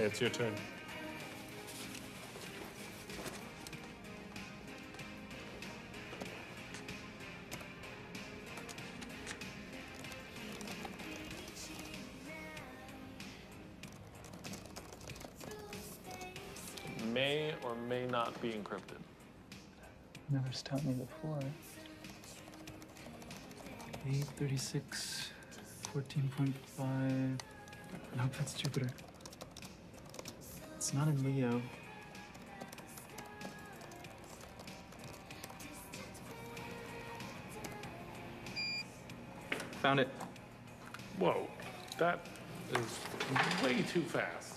Okay, it's your turn. May or may not be encrypted. Never stopped me before. 836, 14.5. I hope that's Jupiter. It's not in Leo. Found it. Whoa, that is way too fast.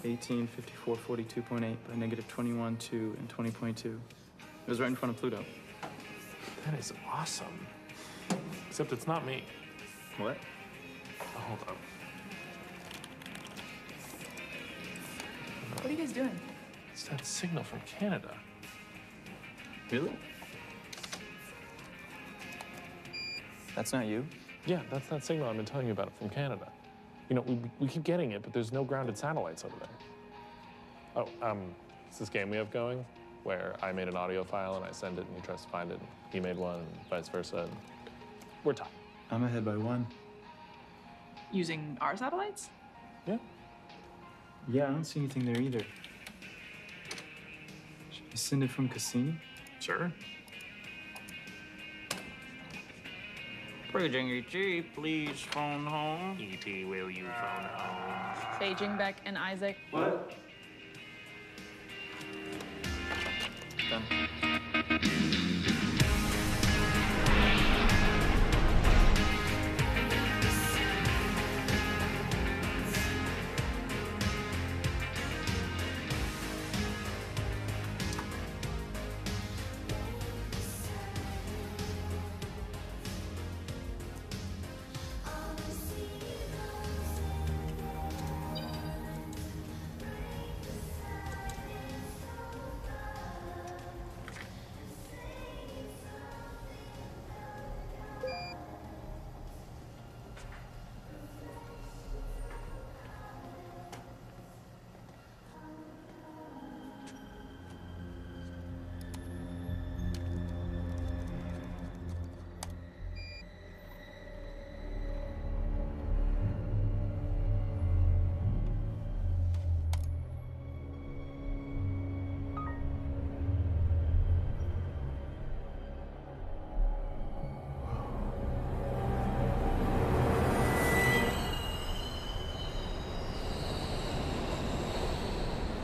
18, 54, 42.8 by negative 21, 2, and 20.2. It was right in front of Pluto. That is awesome. Except it's not me. What? Oh, hold on. What are you guys doing? It's that signal from Canada. Really? That's not you? Yeah, that's that signal I've been telling you about from Canada. You know, we keep getting it, but there's no grounded satellites over there. Oh, it's this game we have going where I made an audio file and I send it and he tries to find it. And he made one and vice versa. And we're tied. I'm ahead by 1. Using our satellites? Yeah. Yeah, I don't see anything there either. Should we send it from Cassini? Sure. Paging E.T., please phone home. E.T., will you phone home? Beijing, Beck, and Isaac. What? Done.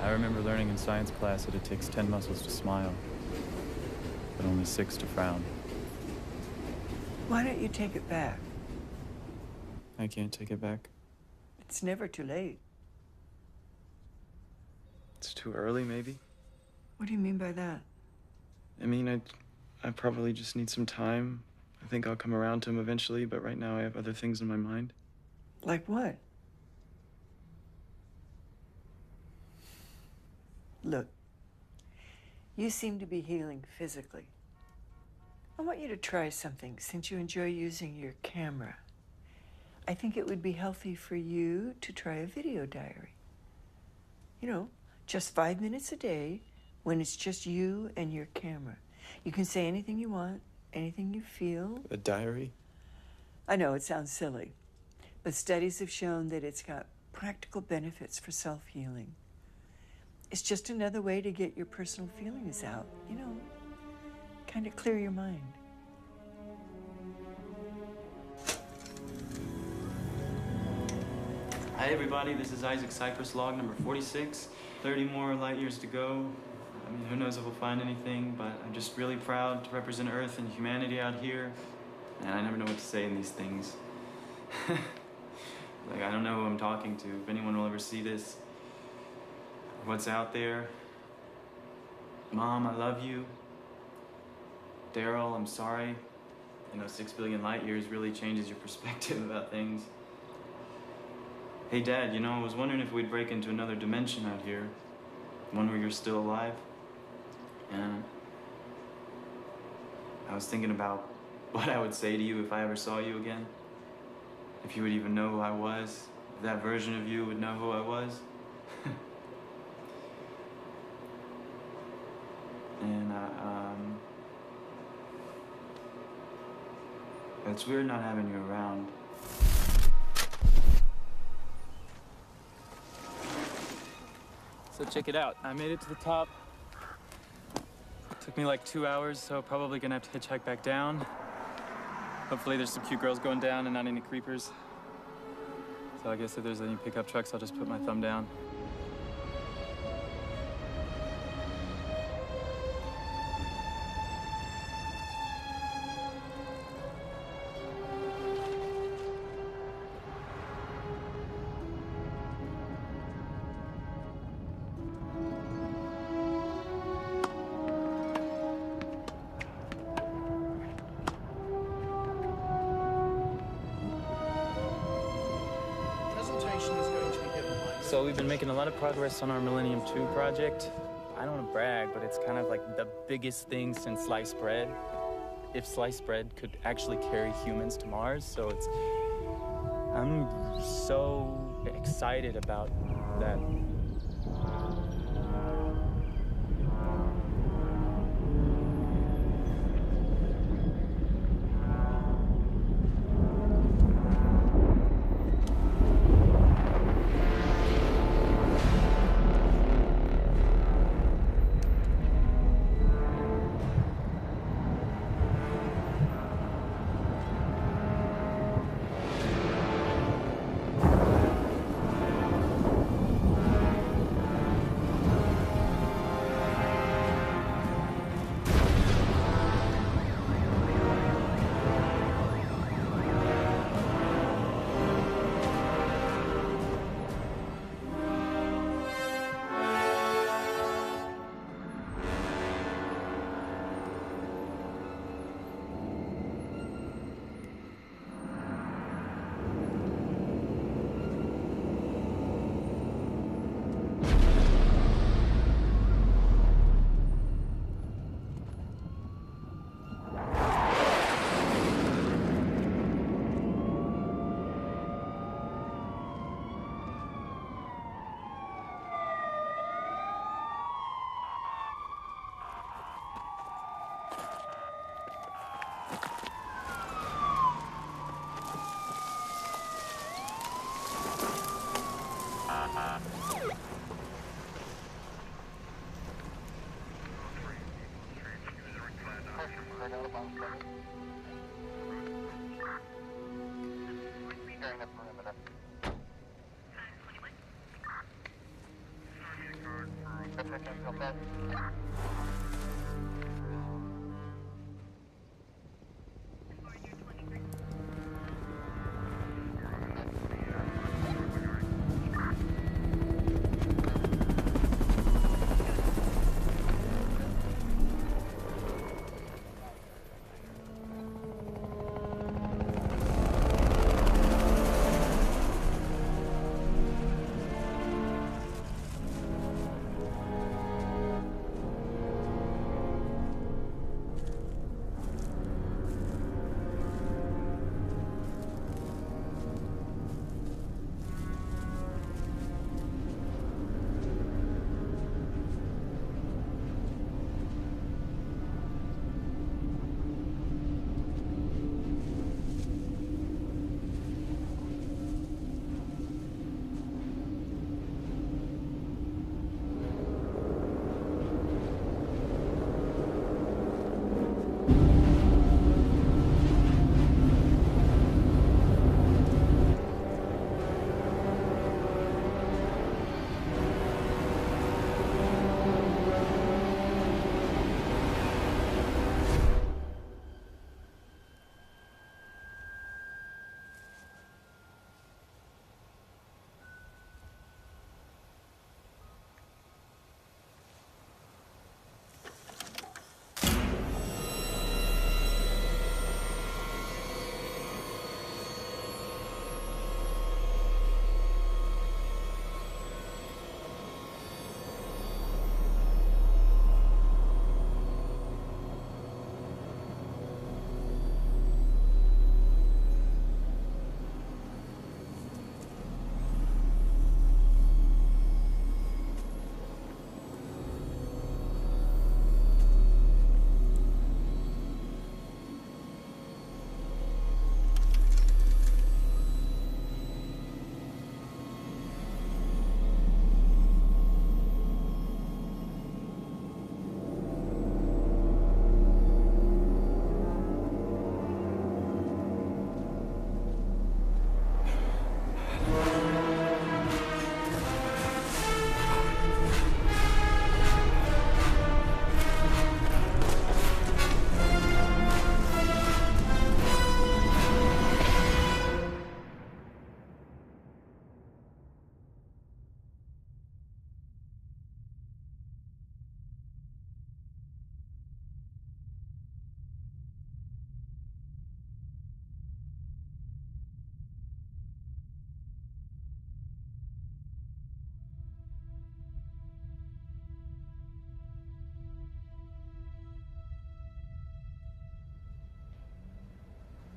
I remember learning in science class that it takes 10 muscles to smile, but only 6 to frown. Why don't you take it back? I can't take it back. It's never too late. It's too early, maybe? What do you mean by that? I mean, I probably just need some time. I think I'll come around to him eventually, but right now I have other things in my mind. Like what? Look, you seem to be healing physically. I want you to try something since you enjoy using your camera. I think it would be healthy for you to try a video diary. You know, just 5 minutes a day when it's just you and your camera. You can say anything you want, anything you feel. A diary? I know it sounds silly, but studies have shown that it's got practical benefits for self-healing. It's just another way to get your personal feelings out, you know, kind of clear your mind. Hi, everybody. This is Isaac Cypress, log number 46. 30 more light years to go. I mean, who knows if we'll find anything, but I'm just really proud to represent Earth and humanity out here. And I never know what to say in these things. Like, I don't know who I'm talking to, if anyone will ever see this. What's out there. Mom, I love you. Daryl, I'm sorry. You know, 6 billion light years really changes your perspective about things. Hey, Dad, you know, I was wondering if we'd break into another dimension out here. One where you're still alive. And I was thinking about what I would say to you if I ever saw you again. If you would even know who I was. that version of you would know who I was. And it's weird not having you around. So check it out. I made it to the top. Took me like 2 hours, so probably gonna have to hitchhike back down. Hopefully there's some cute girls going down and not any creepers. So I guess if there's any pickup trucks, I'll just put my thumb down. So we've been making a lot of progress on our Millennium 2 project. I don't want to brag, but it's kind of like the biggest thing since sliced bread. If sliced bread could actually carry humans to Mars, so I'm so excited about that.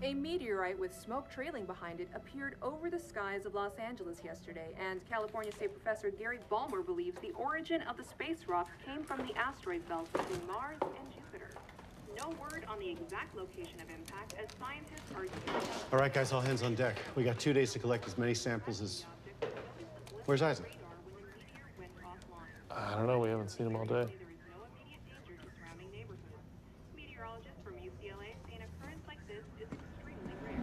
A meteorite with smoke trailing behind it appeared over the skies of Los Angeles yesterday, and California State Professor Gary Ballmer believes the origin of the space rock came from the asteroid belt between Mars and Jupiter. No word on the exact location of impact, as scientists are using... All right, guys, all hands on deck. We got 2 days to collect as many samples as... Where's Isaac? I don't know. We haven't seen him all day. Meteorologists from UCLA say an occurrence like this is extremely rare.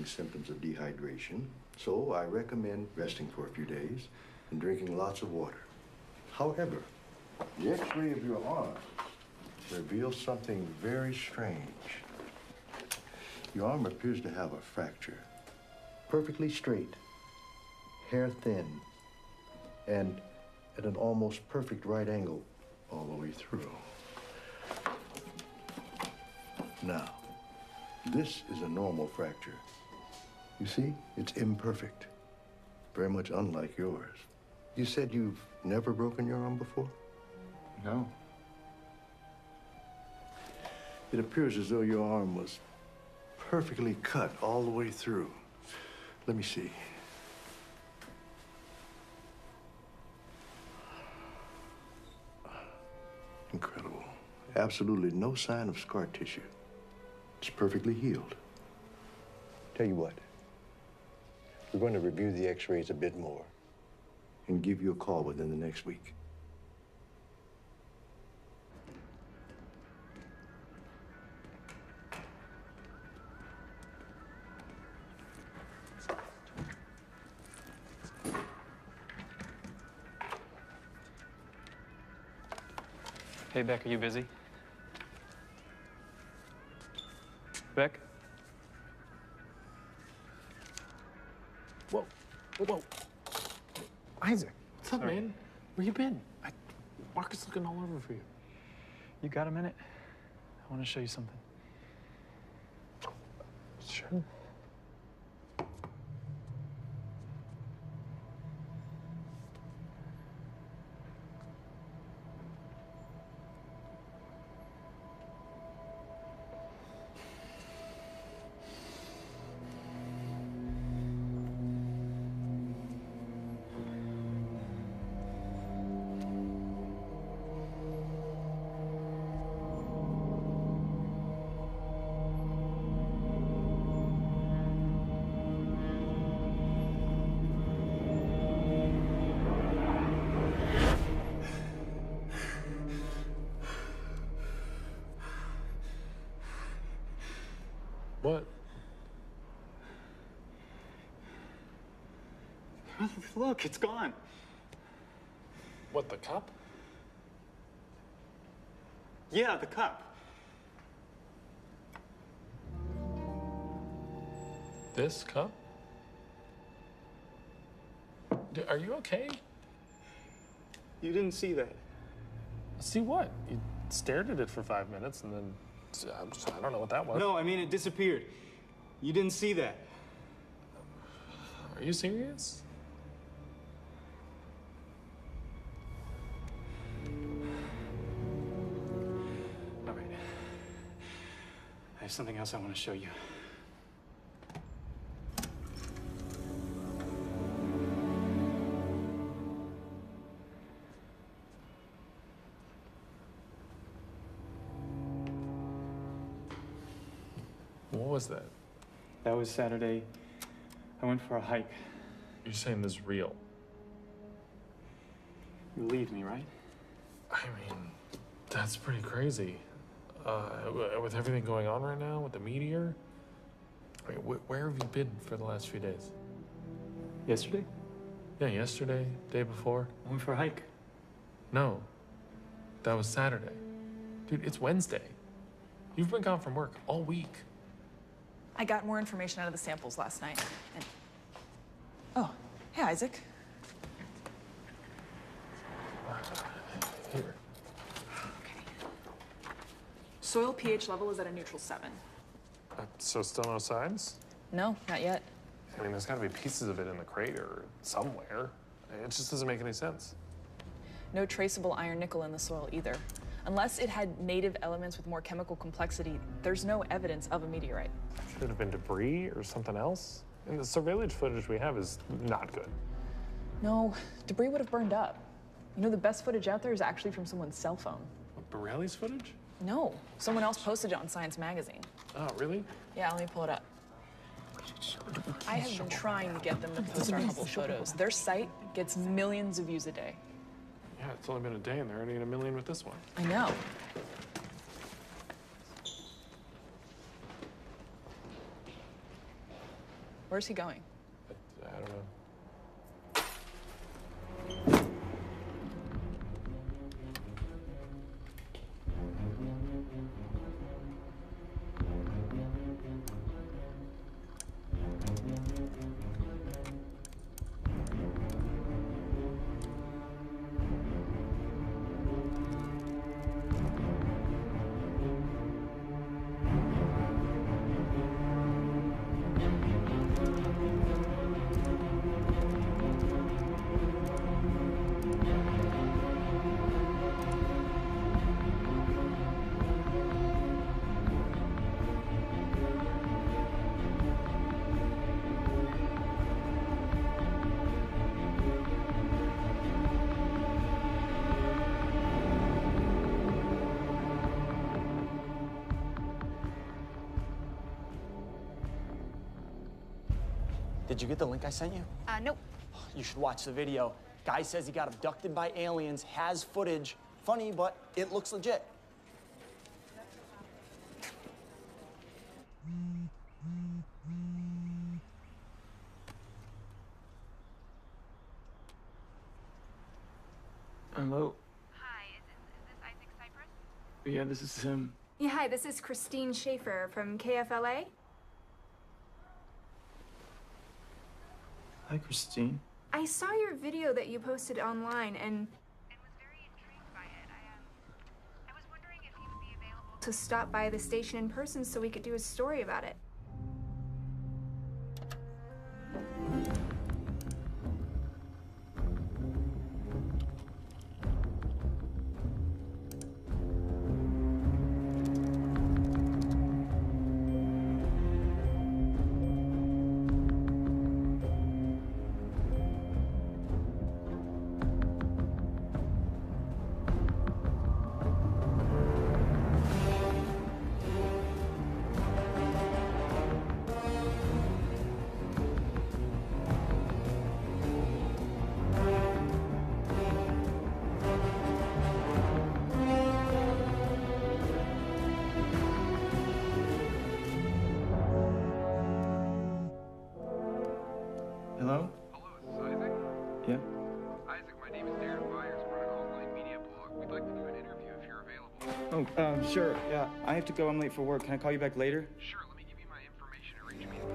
showing symptoms of dehydration, so I recommend resting for a few days and drinking lots of water. However, the x-ray of your arm reveals something very strange. Your arm appears to have a fracture. Perfectly straight, hair thin, and at an almost perfect right angle all the way through. Now, this is a normal fracture. You see, it's imperfect, very much unlike yours. You said you've never broken your arm before? No. It appears as though your arm was perfectly cut all the way through. Let me see. Incredible. Absolutely no sign of scar tissue. It's perfectly healed. Tell you what, we're going to review the x-rays a bit more and give you a call within the next week. Hey, Beck, are you busy? Beck? Whoa, whoa. Isaac, what's up, man? Where you been? Marcus looking all over for you. You got a minute? I want to show you something. Sure. What? Look, it's gone. What, the cup? Yeah, the cup. This cup? Are you okay? You didn't see that. See what? You stared at it for 5 minutes and then I don't know what that was. No, I mean, it disappeared. You didn't see that. Are you serious? All right. I have something else I want to show you. What was that? That was Saturday. I went for a hike. You're saying this is real? You believe me, right? I mean, that's pretty crazy. With everything going on right now, with the meteor. I mean, where have you been for the last few days? Yesterday? Yeah, yesterday, day before. I went for a hike. No, that was Saturday. Dude, it's Wednesday. You've been gone from work all week. I got more information out of the samples last night. And... Oh, hey, Isaac. Here. Okay. Soil pH level is at a neutral 7. So still no signs? No, not yet. I mean, there's got to be pieces of it in the crater somewhere. It just doesn't make any sense. No traceable iron nickel in the soil either. Unless it had native elements with more chemical complexity, there's no evidence of a meteorite. Should it have been debris or something else? And the surveillance footage we have is not good. No, debris would have burned up. You know, the best footage out there is actually from someone's cell phone. What, Borelli's footage? No, someone else posted it on Science Magazine. Oh, really? Yeah, let me pull it up. I have been trying to get them to post our Hubble photos. Their site gets millions of views a day. Yeah, it's only been a day and they're already at 1 million with this one. I know. Where's he going? I don't know. Did you get the link I sent you? Nope. You should watch the video. Guy says he got abducted by aliens, has footage. Funny, but it looks legit. Hello? Hi, is this Isaac Cypress? Yeah, this is him. Yeah, hi, this is Christine Schaefer from KFLA. Hi, Christine. I saw your video that you posted online and was very intrigued by it. I was wondering if you would be available to stop by the station in person so we could do a story about it. Hello? Hello, is this Isaac? Yeah? Isaac, my name is Darren Byers. I run an online media blog. We'd like to do an interview if you're available. Oh, sure. Yeah, I have to go. I'm late for work. Can I call you back later? Sure, let me give you my information. Arrange a meeting.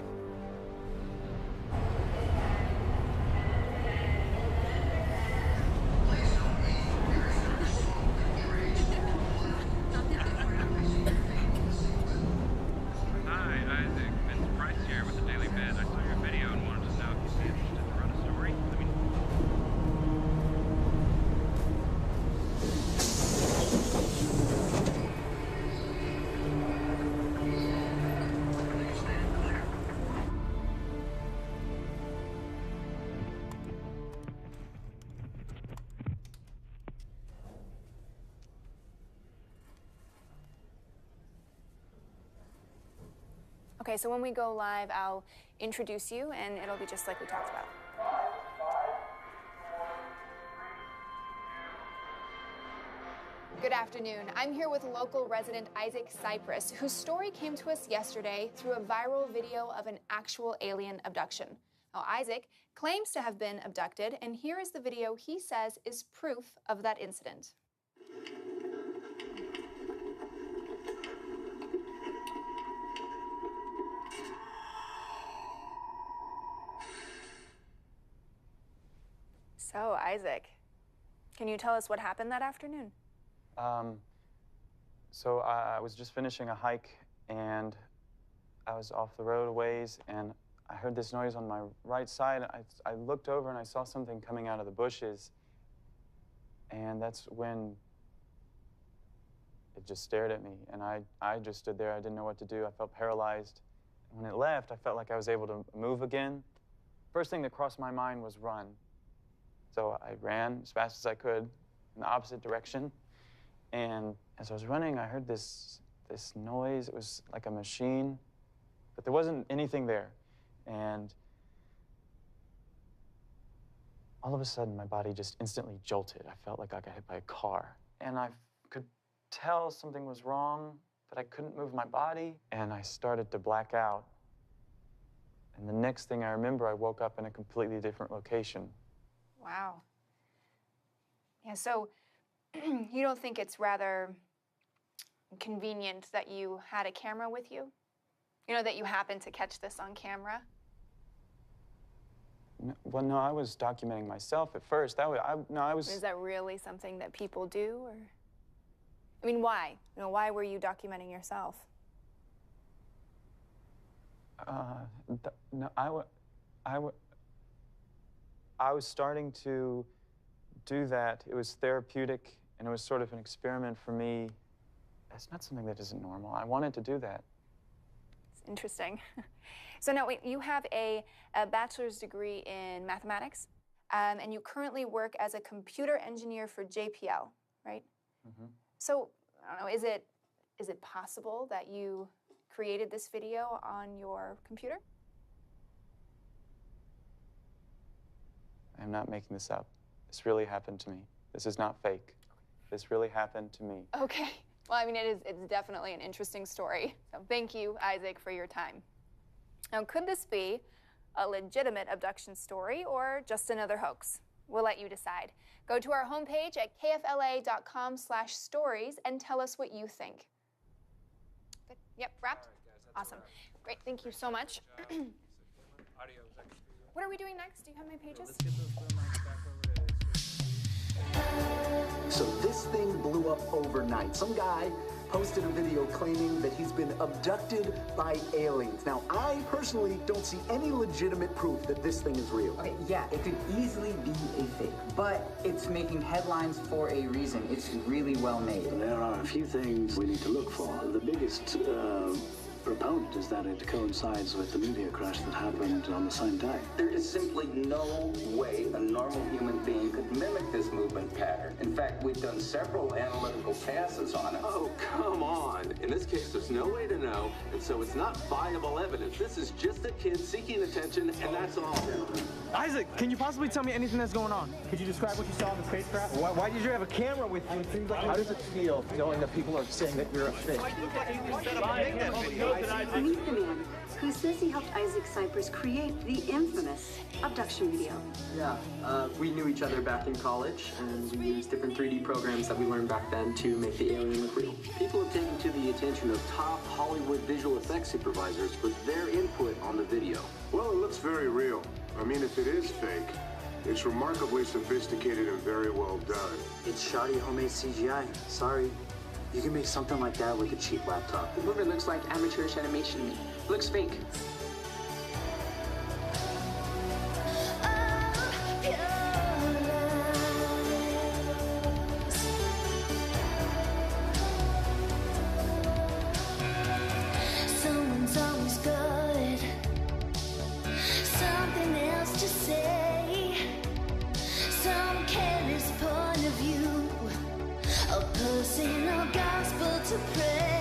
Hi, Isaac. Vince Price here with the Daily Bed. I saw your video and wanted to know if you'd be interested to run a story. Let me know. Okay, so when we go live, I'll introduce you and it'll be just like we talked about. Good afternoon. I'm here with local resident Isaac Cypress, whose story came to us yesterday through a viral video of an actual alien abduction. Now, Isaac claims to have been abducted, and here is the video he says is proof of that incident. So, Isaac, can you tell us what happened that afternoon? So I was just finishing a hike, and I was off the road a ways, and I heard this noise on my right side. I looked over, and I saw something coming out of the bushes, and that's when it just stared at me, and I just stood there. I didn't know what to do. I felt paralyzed. And when it left, I felt like I was able to move again. First thing that crossed my mind was run. So I ran as fast as I could in the opposite direction. And as I was running, I heard this noise. It was like a machine, but there wasn't anything there. And all of a sudden, my body just instantly jolted. I felt like I got hit by a car. And I could tell something was wrong, but I couldn't move my body. And I started to black out. And the next thing I remember, I woke up in a completely different location. Wow. Yeah, so you don't think it's rather convenient that you had a camera with you? You know, that you happened to catch this on camera? No, well, no, I was documenting myself at first. I was. Is that really something that people do, or? I mean, why? You know, why were you documenting yourself? No, I was starting to do that. It was therapeutic, and it was sort of an experiment for me. It's not something that isn't normal. I wanted to do that. It's interesting. So now, wait, you have a bachelor's degree in mathematics, and you currently work as a computer engineer for JPL, right? Mm-hmm. So, I don't know, is it possible that you created this video on your computer? I'm not making this up. This really happened to me. This is not fake. This really happened to me. Okay. Well, I mean, it's definitely an interesting story. So thank you, Isaac, for your time. Now, could this be a legitimate abduction story or just another hoax? We'll let you decide. Go to our homepage at kfla.com/stories and tell us what you think. Good. Yep, wrapped? Awesome. Great, thank you so much. What are we doing next? Do you have my pages? So this thing blew up overnight. Some guy posted a video claiming that he's been abducted by aliens. Now, I personally don't see any legitimate proof that this thing is real. Okay, yeah, it could easily be a fake, but it's making headlines for a reason. It's really well made. There are a few things we need to look for. The biggest proponent is that it coincides with the meteor crash that happened on the same day. There is simply no way a normal human being could mimic this movement pattern. In fact, we've done several analytical passes on it. Oh, come on. In this case, there's no way to know, and so it's not viable evidence. This is just a kid seeking attention, and that's all. Isaac, can you possibly tell me anything that's going on? Could you describe what you saw in the spacecraft? Why did you have a camera with you? It seems like how does it feel knowing that people are saying that you're a fish? Meet the man who says he helped Isaac Cypress create the infamous abduction video. Yeah, we knew each other back in college, and we used different 3D programs that we learned back then to make the alien look real. People have taken to the attention of top Hollywood visual effects supervisors for their input on the video. Well, it looks very real. I mean, if it is fake, it's remarkably sophisticated and very well done. It's shoddy homemade CGI. Sorry. You can make something like that with a cheap laptop. The movie looks like amateurish animation. It looks fake. Someone's always got something else to say, some careless point of view, a personal gospel to pray.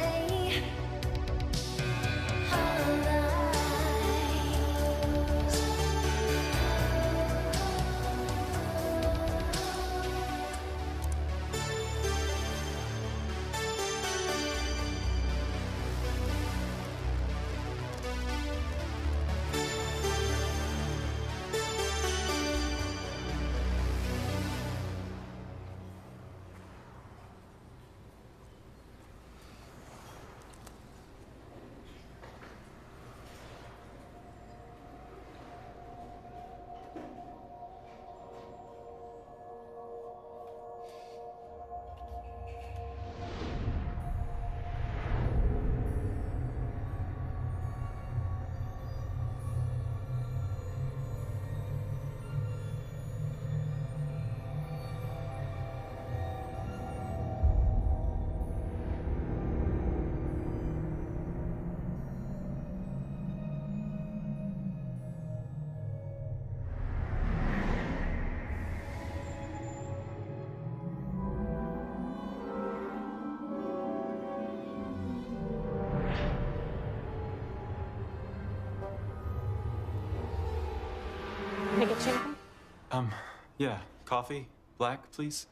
Yeah, coffee, black, please.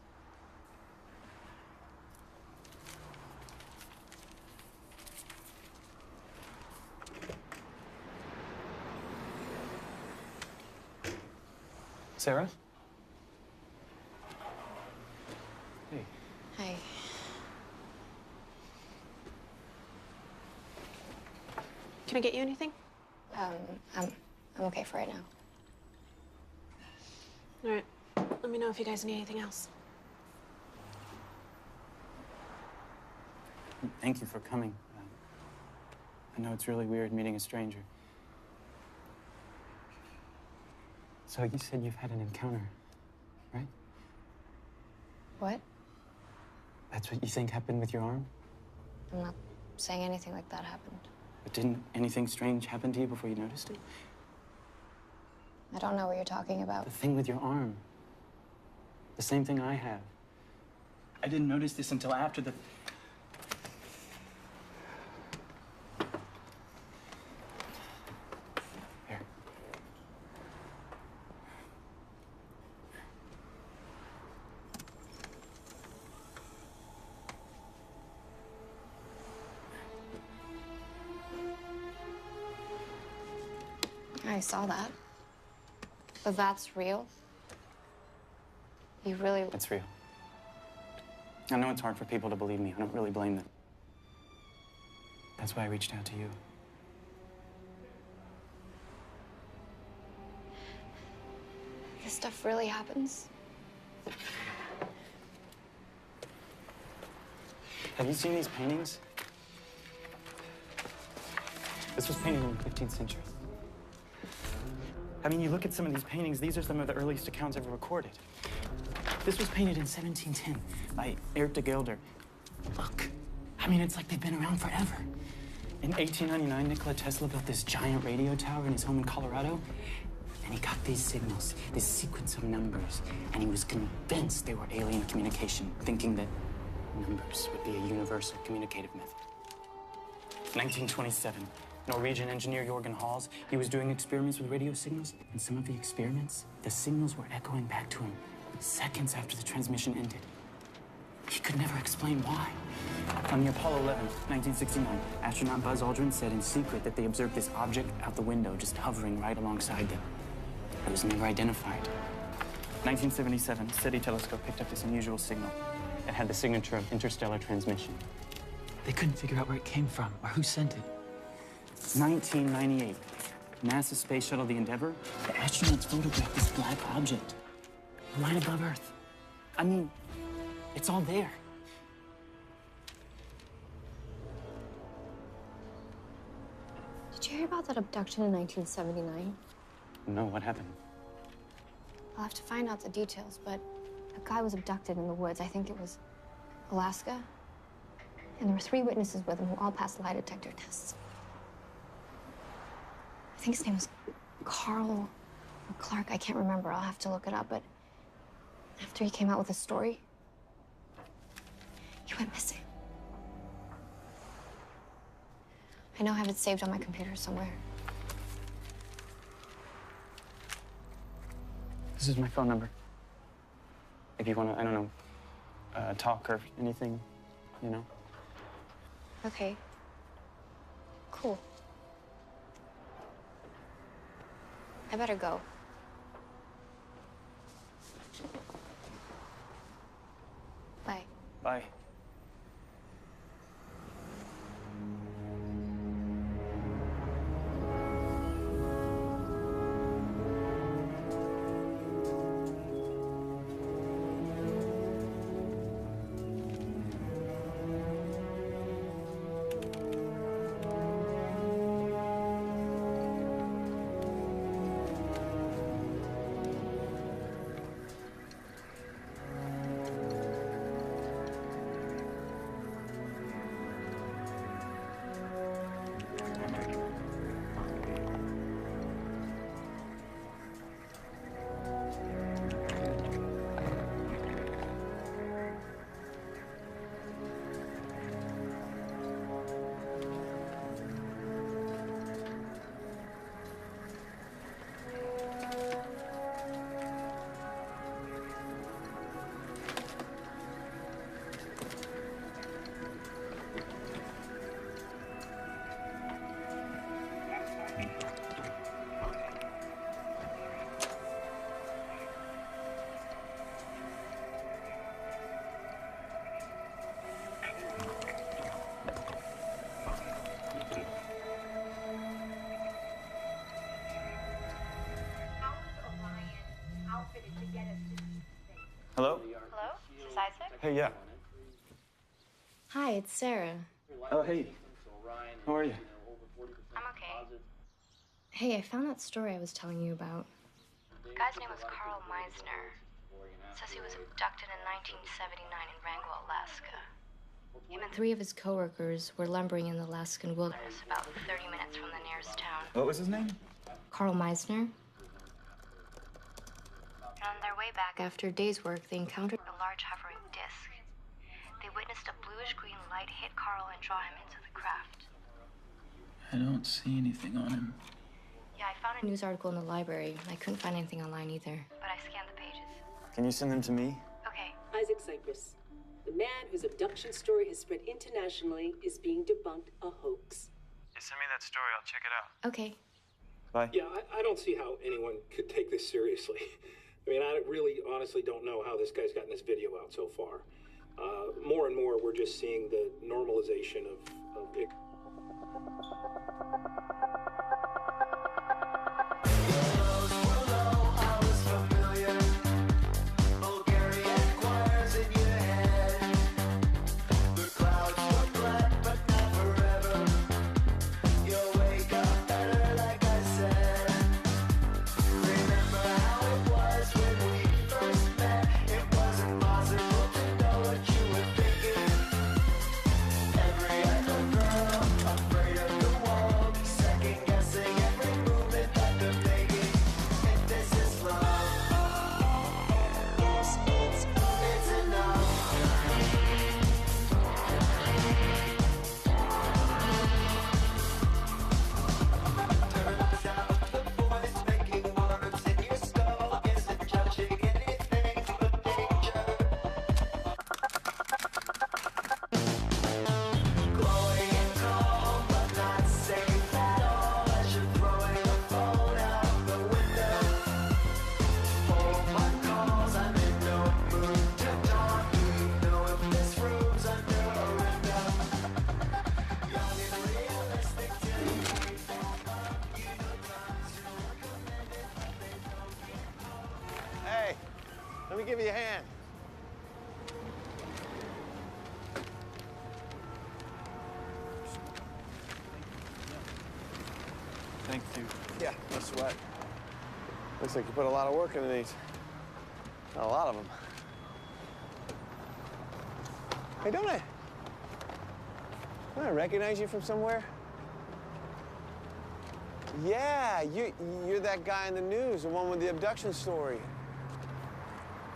Sarah? Hey. Hi. Can I get you anything? I'm okay for right now. All right. Let me know if you guys need anything else. Thank you for coming. I know it's really weird meeting a stranger. So you said you've had an encounter, right? What? That's what you think happened with your arm? I'm not saying anything like that happened. But didn't anything strange happen to you before you noticed it? I don't know what you're talking about. The thing with your arm. The same thing I have. I didn't notice this until after the... Here. I saw that. But that's real? You really... It's real. I know it's hard for people to believe me. I don't really blame them. That's why I reached out to you. This stuff really happens? Have you seen these paintings? This was painted in the 15th century. I mean, you look at some of these paintings, these are some of the earliest accounts ever recorded. This was painted in 1710 by Eert de Gelder. Look, I mean, it's like they've been around forever. In 1899, Nikola Tesla built this giant radio tower in his home in Colorado, and he got these signals, this sequence of numbers, and he was convinced they were alien communication, thinking that numbers would be a universal communicative method. 1927, Norwegian engineer Jorgen Hals, he was doing experiments with radio signals, and some of the experiments, the signals were echoing back to him seconds after the transmission ended. He could never explain why. On the Apollo 11, 1969, astronaut Buzz Aldrin said in secret that they observed this object out the window just hovering right alongside them. It was never identified. 1977, SETI telescope picked up this unusual signal. It had the signature of interstellar transmission. They couldn't figure out where it came from or who sent it. 1998, NASA space shuttle the Endeavour, the astronauts photographed this black object right above Earth. I mean, it's all there. Did you hear about that abduction in 1979? No, what happened? I'll have to find out the details, but a guy was abducted in the woods. I think it was Alaska. And there were 3 witnesses with him who all passed lie detector tests. I think his name was Carl or Clark. I can't remember. I'll have to look it up. But after he came out with his story, he went missing. I know I have it saved on my computer somewhere. This is my phone number. If you want to, I don't know, talk or anything, you know. Okay. Cool. I better go. Bye. Bye. Hey, yeah. Hi, it's Sarah. Oh, hey. How are you? I'm okay. Hey, I found that story I was telling you about. The guy's name was Carl Meisner. It says he was abducted in 1979 in Wrangell, Alaska. Him and 3 of his coworkers were lumbering in the Alaskan wilderness about 30 minutes from the nearest town. What was his name? Carl Meisner. And on their way back after a day's work, they encountered a large hovering disc. They witnessed a bluish-green light hit Carl and draw him into the craft. I don't see anything on him. Yeah, I found a news article in the library. I couldn't find anything online either, but I scanned the pages. Can you send them to me? Okay. Isaac Cypress. The man whose abduction story has spread internationally is being debunked a hoax. Yeah, send me that story. I'll check it out. Okay. Bye. Yeah, I don't see how anyone could take this seriously. I mean, I really honestly don't know how this guy's gotten this video out so far. More and more, we're just seeing the normalization of it. Let me give you a hand. Thank you. Yeah, no sweat. Looks like you put a lot of work into these. Not a lot of them. Hey, don't I recognize you from somewhere? Yeah, you're that guy in the news, the one with the abduction story.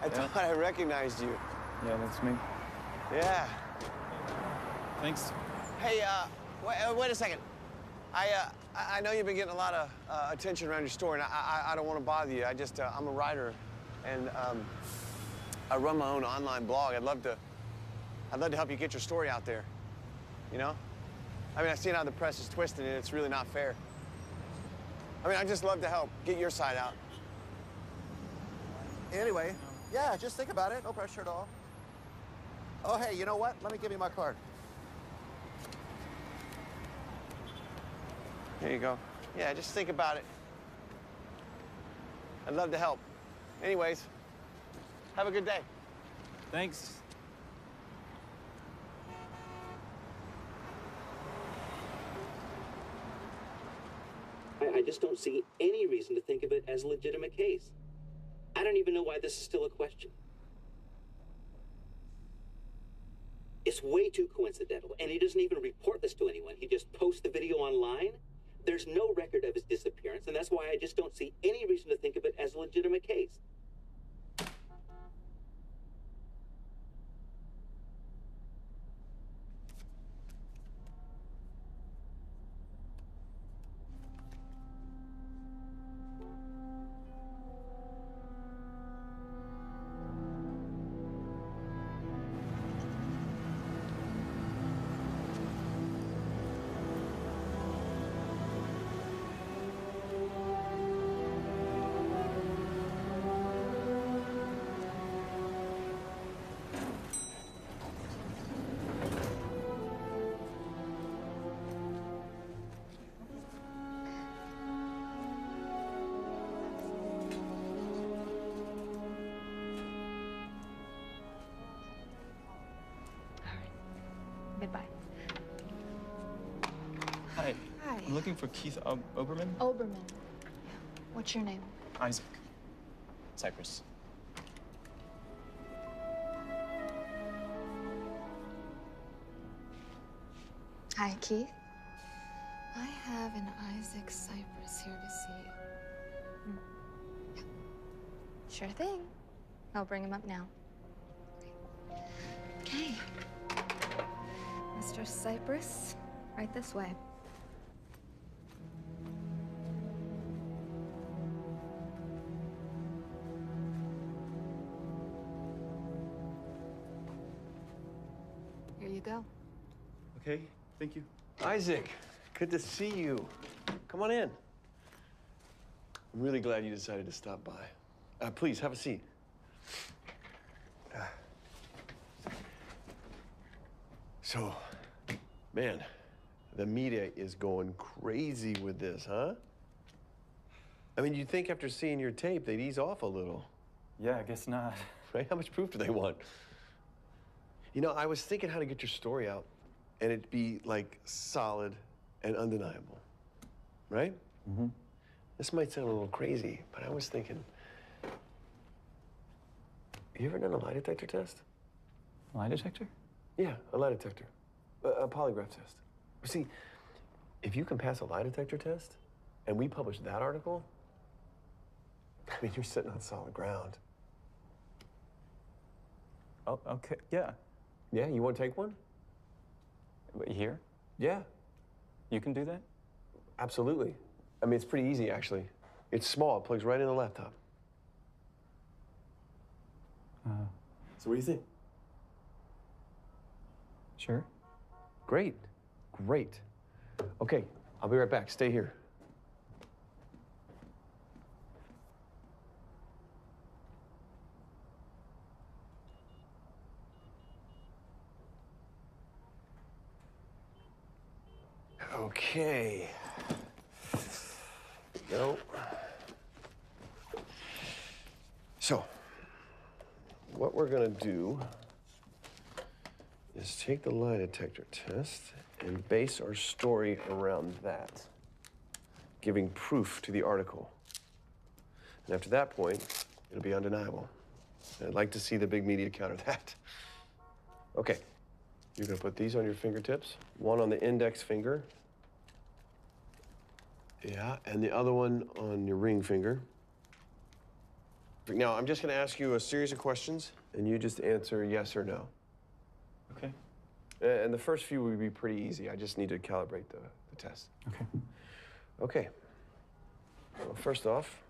I thought I recognized you. Yeah, that's me. Yeah. Thanks. Hey, wait a second. I know you've been getting a lot of attention around your story, and I don't want to bother you. I'm a writer, and I run my own online blog. I'd love to help you get your story out there. You know? I mean, I've seen how the press is twisting it. It's really not fair. I mean, I'd just love to help get your side out. Anyway, yeah, just think about it. No pressure at all. Oh, hey, you know what? Let me give you my card. There you go. Yeah, just think about it. I'd love to help. Anyways, have a good day. Thanks. I just don't see any reason to think of it as a legitimate case. I don't even know why this is still a question. It's way too coincidental, and he doesn't even report this to anyone. He just posts the video online. There's no record of his disappearance, and that's why I just don't see any reason to think of it as a legitimate case. I'm looking for Keith Oberman. Oberman. What's your name? Isaac. Cyprus. Hi, Keith. I have an Isaac Cyprus here to see you. Yeah. Sure thing. I'll bring him up now. Okay. Mr. Cyprus, right this way. Here you go. Okay, thank you. Isaac, good to see you. Come on in. I'm really glad you decided to stop by. Please, have a seat. So, man, the media is going crazy with this, huh? I mean, you'd think after seeing your tape, they'd ease off a little. Yeah, I guess not. Right? How much proof do they want? You know, I was thinking how to get your story out, and it'd be, like, solid and undeniable, right? Mm-hmm. This might sound a little crazy, but I was thinking, you ever done a lie detector test? Lie detector? Yeah, a lie detector. A polygraph test. See, if you can pass a lie detector test, and we publish that article, I mean, you're sitting on solid ground. Oh, okay, yeah. Yeah, you want to take one? Here? Yeah. You can do that? Absolutely. I mean, it's pretty easy, actually. It's small, it plugs right in the laptop. So what do you think? Sure. Great, great. Okay, I'll be right back. Stay here. Okay. No. So, what we're gonna do is take the lie detector test and base our story around that, giving proof to the article. And after that point, it'll be undeniable. And I'd like to see the big media counter that. Okay, you're gonna put these on your fingertips, one on the index finger. Yeah, and the other one on your ring finger. Now, I'm just gonna ask you a series of questions, and you just answer yes or no. Okay. And the first few will be pretty easy. I just need to calibrate the test. Okay. Okay. Well, first off,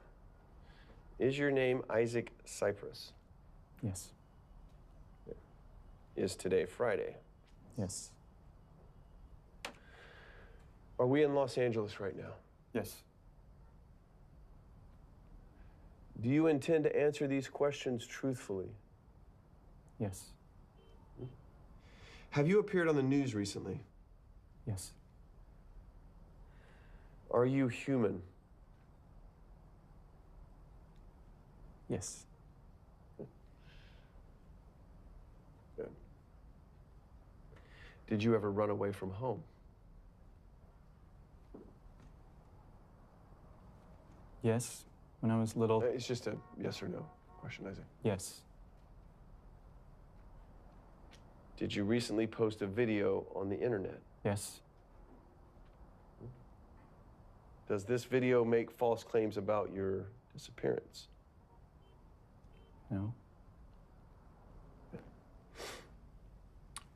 is your name Isaac Cyprus? Yes. Is today Friday? Yes. Are we in Los Angeles right now? Yes. Do you intend to answer these questions truthfully? Yes. Have you appeared on the news recently? Yes. Are you human? Yes. Good. Did you ever run away from home? Yes. When I was little. It's just a yes or no question, Isaac. Yes. Did you recently post a video on the internet? Yes. Does this video make false claims about your disappearance? No.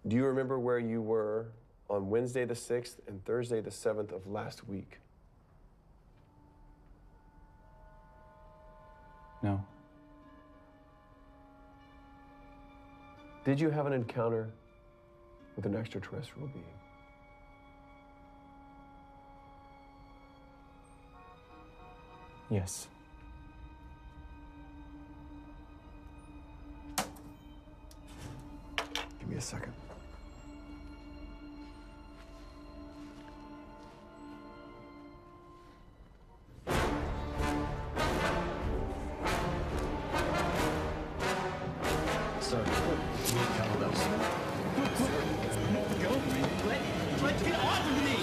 Do you remember where you were on Wednesday the 6th and Thursday the 7th of last week? No. Did you have an encounter with an extraterrestrial being? Yes. Give me a second. Sir, let's get off of me!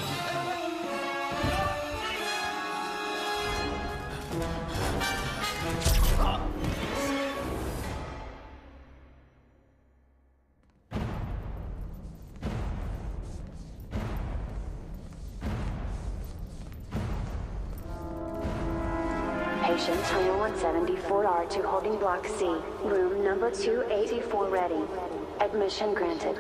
Patient Terminal 174R to holding block C. Room number 284 ready. Admission granted.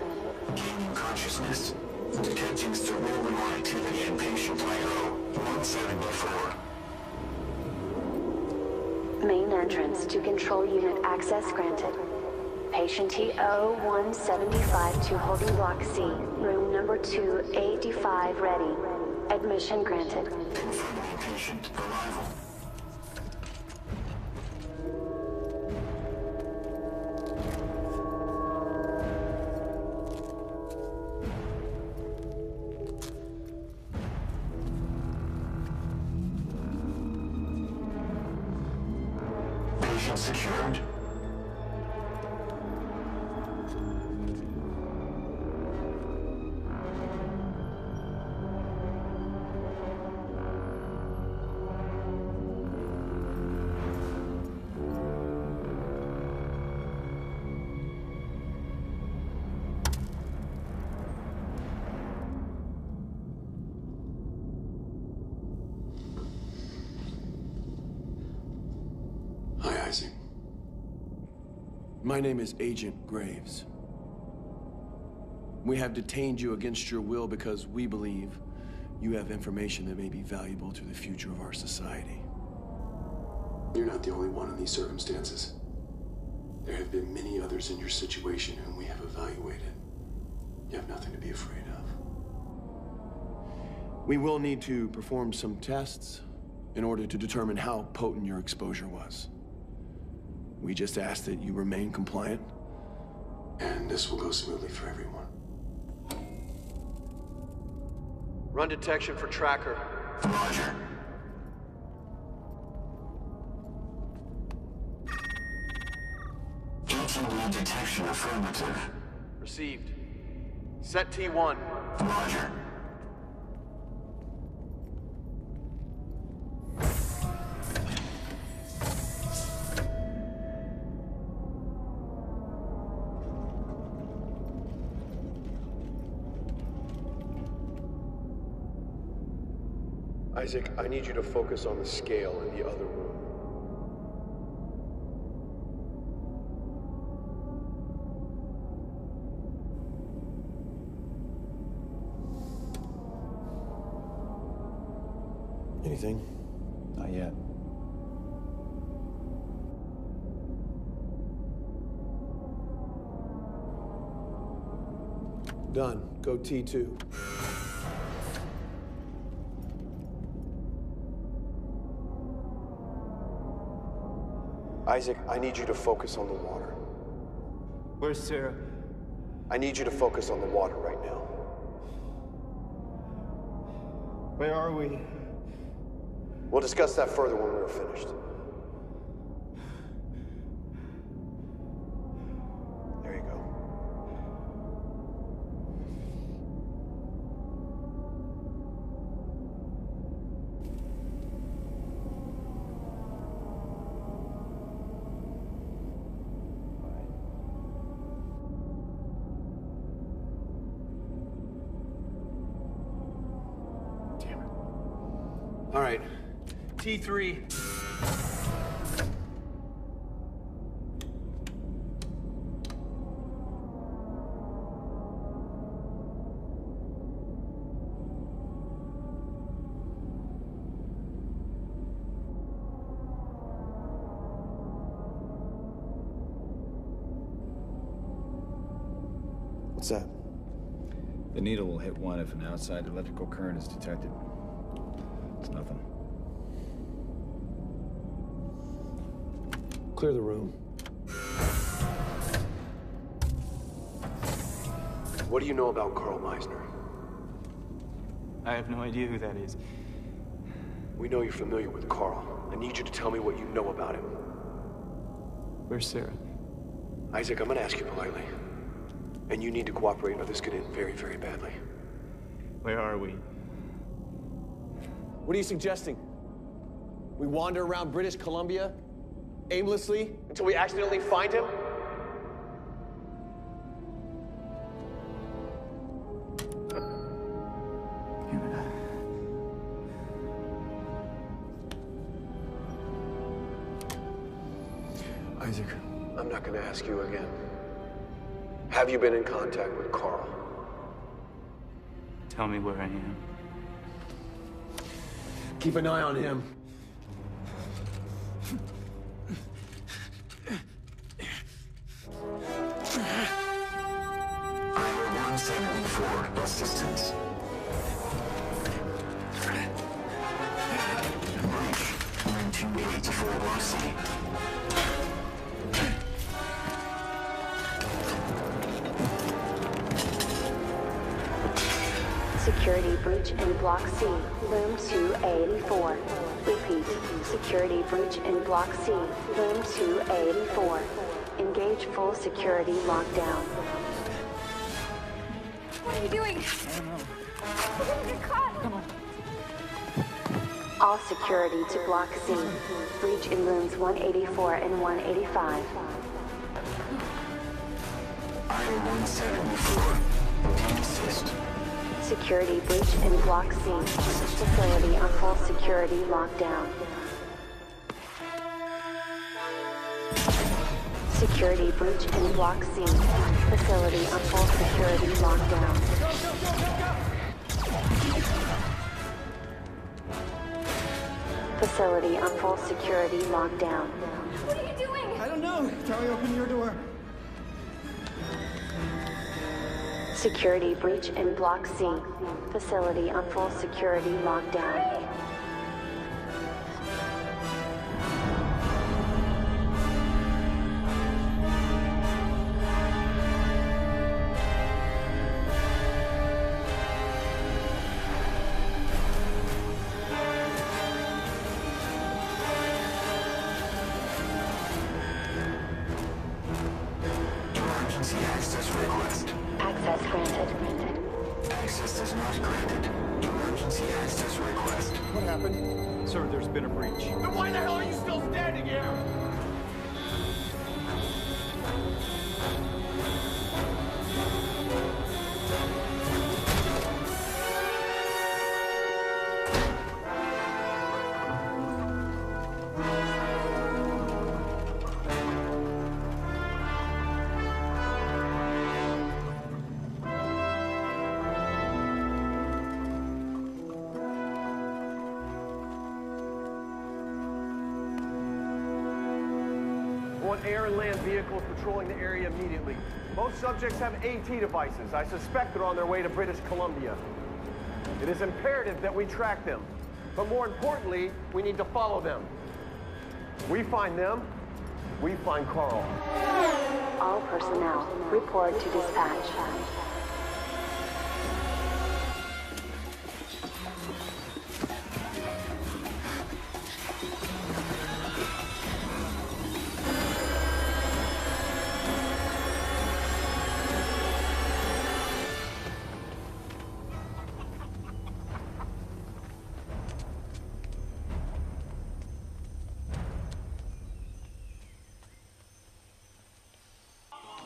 Gaining consciousness. Detecting cerebral activity in patient IO 174. Main entrance to control unit access granted. Patient TO 175 to holding block C. Room number 285 ready. Admission granted. Confirming patient arrival. Patient secured. Hi, Isaac. My name is Agent Graves. We have detained you against your will because we believe you have information that may be valuable to the future of our society. You're not the only one in these circumstances. There have been many others in your situation whom we have evaluated. You have nothing to be afraid of. We will need to perform some tests in order to determine how potent your exposure was. We just ask that you remain compliant, and this will go smoothly for everyone. Run detection for tracker. Roger. ATV detection affirmative. Received. Set T1. Roger. Isaac, I need you to focus on the scale in the other room. Anything? Not yet. Done. Go T2. Isaac, I need you to focus on the water. Where's Sarah? I need you to focus on the water right now. Where are we? We'll discuss that further when we're finished. There you go. All right, T3. What's that? The needle will hit one if an outside electrical current is detected. It's nothing. Clear the room. What do you know about Carl Meisner? I have no idea who that is. We know you're familiar with Carl. I need you to tell me what you know about him. Where's Sarah? Isaac, I'm gonna ask you politely. And you need to cooperate or this could end very, very badly. Where are we? What are you suggesting? We wander around British Columbia aimlessly until we accidentally find him? Isaac. I'm not going to ask you again. Have you been in contact with Carl? Tell me where I am. Keep an eye on him. Island 174, assistance. Breach 1984 RC. Security breach in Block C, Room 284. Repeat, security breach in Block C, Room 284. Engage full security lockdown. What are you doing? I don't know. We're gonna get caught. Come on. All security to Block C. Breach in Rooms 184 and 185. Island 174. Assist. Security breach in Block C. Facility on full security lockdown. Security breach in Block C. Facility on full security lockdown. Facility on full security lockdown. What are you doing? I don't know. Charlie, open your door. Security breach in Block C. Facility on full security lockdown. Emergency access request. Access granted. Access is not granted. Emergency access request. What happened? Sir, there's been a breach. Then why the hell are you still standing here? Want air and land vehicles patrolling the area immediately. Most subjects have AT devices. I suspect they're on their way to British Columbia. It is imperative that we track them. But more importantly, we need to follow them. We find them, we find Carl. All personnel, report to dispatch.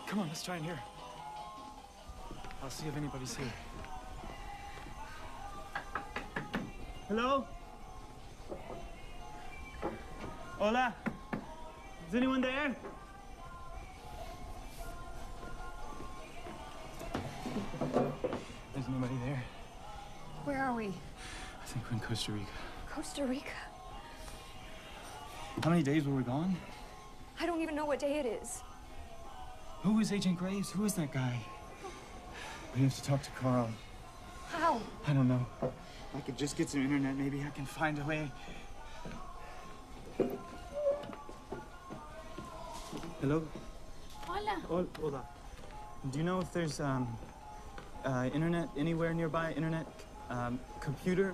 Come on, let's try in here. I'll see if anybody's here. Hello? Hola? Is anyone there? There's nobody there. Where are we? I think we're in Costa Rica. Costa Rica. How many days were we gone? I don't even know what day it is. Who is Agent Graves? Who is that guy? We have to talk to Carl. How? I don't know. I could just get some internet. Maybe I can find a way. Hello? Hola. Hola. Do you know if there's internet anywhere nearby? Internet? Computer?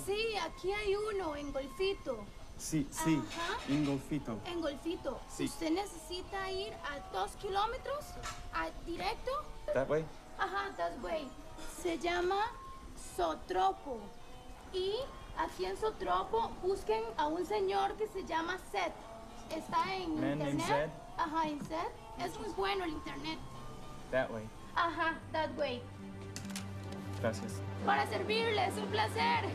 Sí, aquí hay uno en Golfito. Sí, Ajá. en Golfito. En Golfito. Sí. Usted necesita ir a 2 kilómetros directo. That way? Ajá, that way. Se llama Sotropo. Y aquí en Sotropo busquen a un señor que se llama Seth. Está en Man named internet. Zed? Ajá, en Seth. Es muy bueno el internet. That way. Ajá, that way. Gracias. Para servirle, es un placer.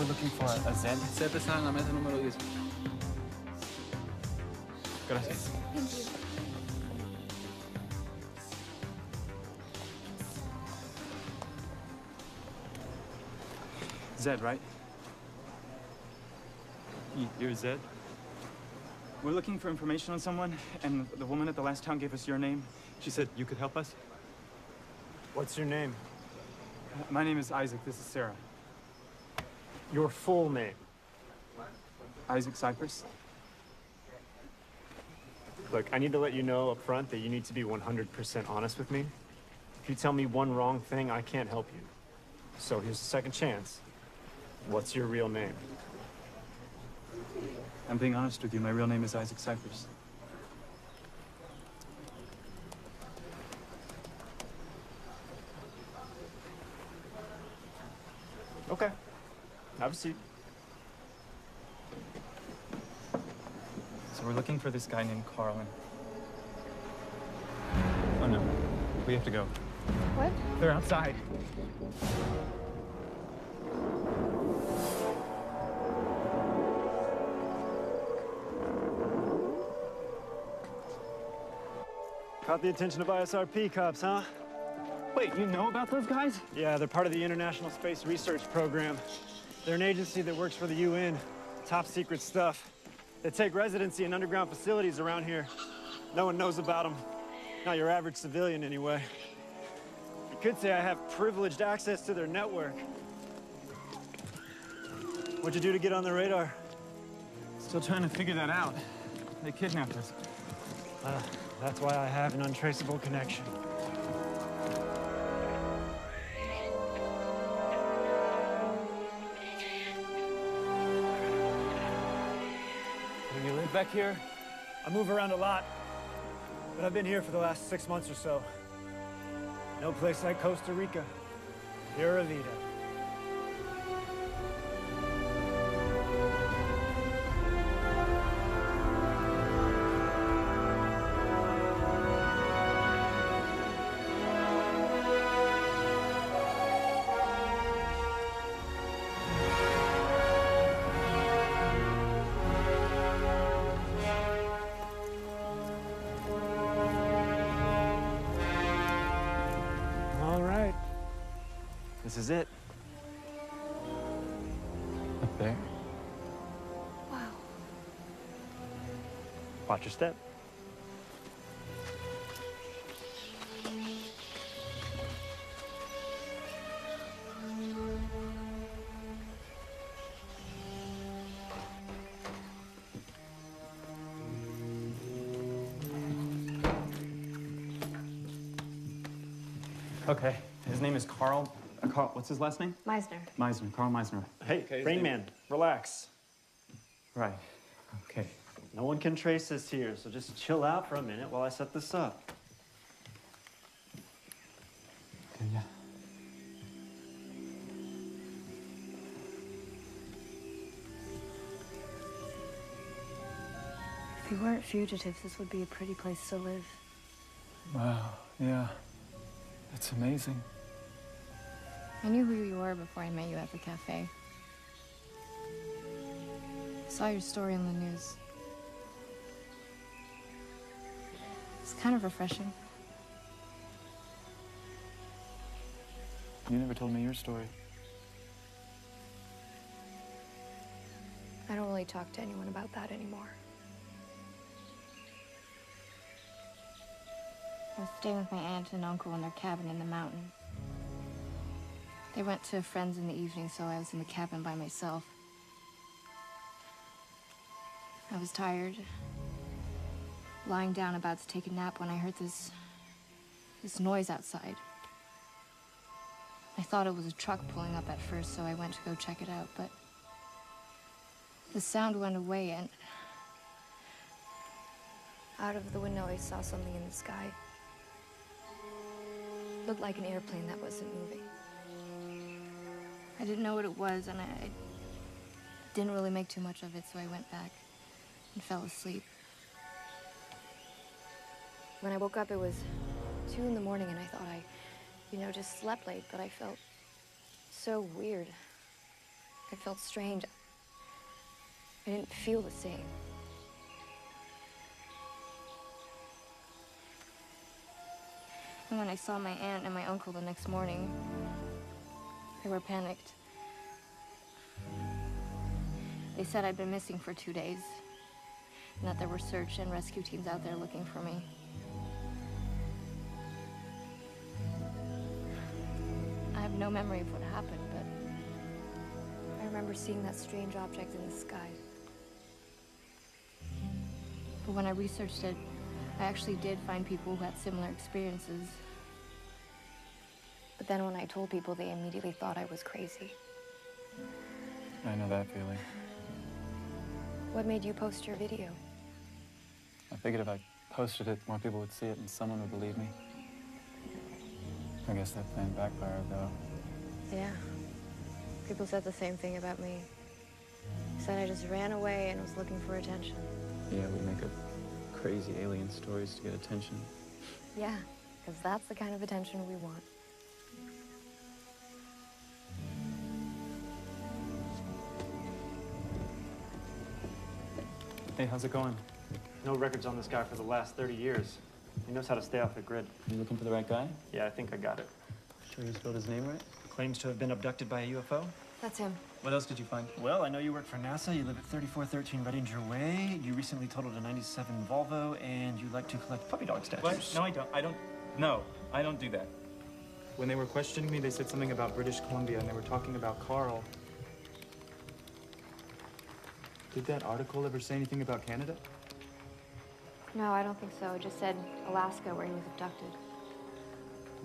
looking for a Zed. Zed está en la mesa número 10. Gracias. Thank you. Zed, right? You're Zed? We're looking for information on someone, and the woman at the last town gave us your name. She said you could help us. What's your name? My name is Isaac. This is Sarah. Your full name? Isaac Cypress. Look, I need to let you know up front that you need to be 100% honest with me. If you tell me one wrong thing, I can't help you. So here's a second chance. What's your real name? I'm being honest with you. My real name is Isaac Cypress. Okay. Have a seat. So we're looking for this guy named Carl. Oh no, we have to go. What? They're outside. Caught the attention of ISRP cops, huh? Wait, you know about those guys? Yeah, they're part of the International Space Research Program. They're an agency that works for the UN. Top secret stuff. They take residency in underground facilities around here. No one knows about them. Not your average civilian, anyway. You could say I have privileged access to their network. What'd you do to get on the radar? Still trying to figure that out. They kidnapped us. That's why I have an untraceable connection. You live back here? I move around a lot, but I've been here for the last 6 months or so. No place like Costa Rica. Pura vida. This is it. Up there? Wow. Watch your step. Okay, his name is Carl. Carl, what's his last name? Meisner. Meisner, Carl Meisner. Hey, okay, Rain Man, relax. Right, okay. No one can trace this here, so just chill out for a minute while I set this up. Okay, yeah. If we weren't fugitives, this would be a pretty place to live. Wow, yeah. That's amazing. I knew who you were before I met you at the cafe. I saw your story in the news. It's kind of refreshing. You never told me your story. I don't really talk to anyone about that anymore. I was staying with my aunt and uncle in their cabin in the mountains. They went to friends in the evening, so I was in the cabin by myself. I was tired, lying down about to take a nap when I heard this noise outside. I thought it was a truck pulling up at first, so I went to go check it out, but the sound went away and Out of the window, I saw something in the sky. Looked like an airplane that wasn't moving. I didn't know what it was, and I didn't really make too much of it, so I went back and fell asleep. When I woke up, it was 2 in the morning, and I thought I, just slept late, but I felt so weird. I felt strange. I didn't feel the same. And when I saw my aunt and my uncle the next morning, they were panicked. They said I'd been missing for 2 days, and that there were search and rescue teams out there looking for me. I have no memory of what happened, but I remember seeing that strange object in the sky. But when I researched it, I actually did find people who had similar experiences. But then when I told people, they immediately thought I was crazy. I know that feeling. What made you post your video? I figured if I posted it, more people would see it and someone would believe me. I guess that plan backfired, though. Yeah. People said the same thing about me. Said I just ran away and was looking for attention. Yeah, we make up crazy alien stories to get attention. Yeah, because that's the kind of attention we want. Hey, how's it going? No records on this guy for the last 30 years. He knows how to stay off the grid. You looking for the right guy? Yeah, I think I got it. Sure you spelled his name right? Claims to have been abducted by a UFO. That's him. What else did you find? Well, I know you work for NASA, you live at 3413 Redinger Way, you recently totaled a 97 Volvo, and you like to collect puppy dog statues. What? No, I don't. No, I don't do that. When they were questioning me, they said something about British Columbia, and they were talking about Carl. Did that article ever say anything about Canada? No, I don't think so. It just said Alaska, where he was abducted.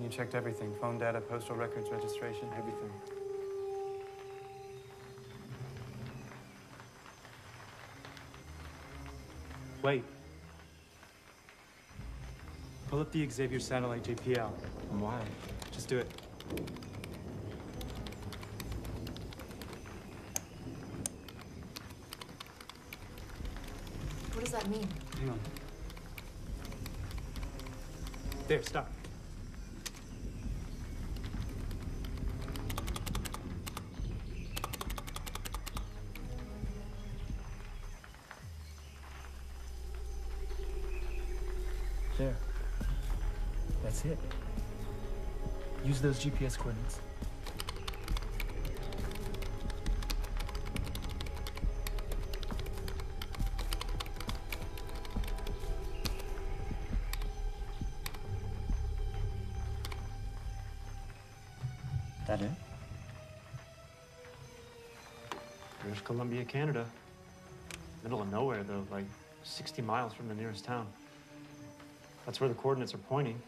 You checked everything, phone data, postal records, registration, everything. Wait. Pull up the Xavier satellite JPL. And why? Just do it. What does that mean? Hang on. There, stop. There. That's it. Use those GPS coordinates. That it? British Columbia, Canada. Middle of nowhere, though, like 60 miles from the nearest town. That's where the coordinates are pointing.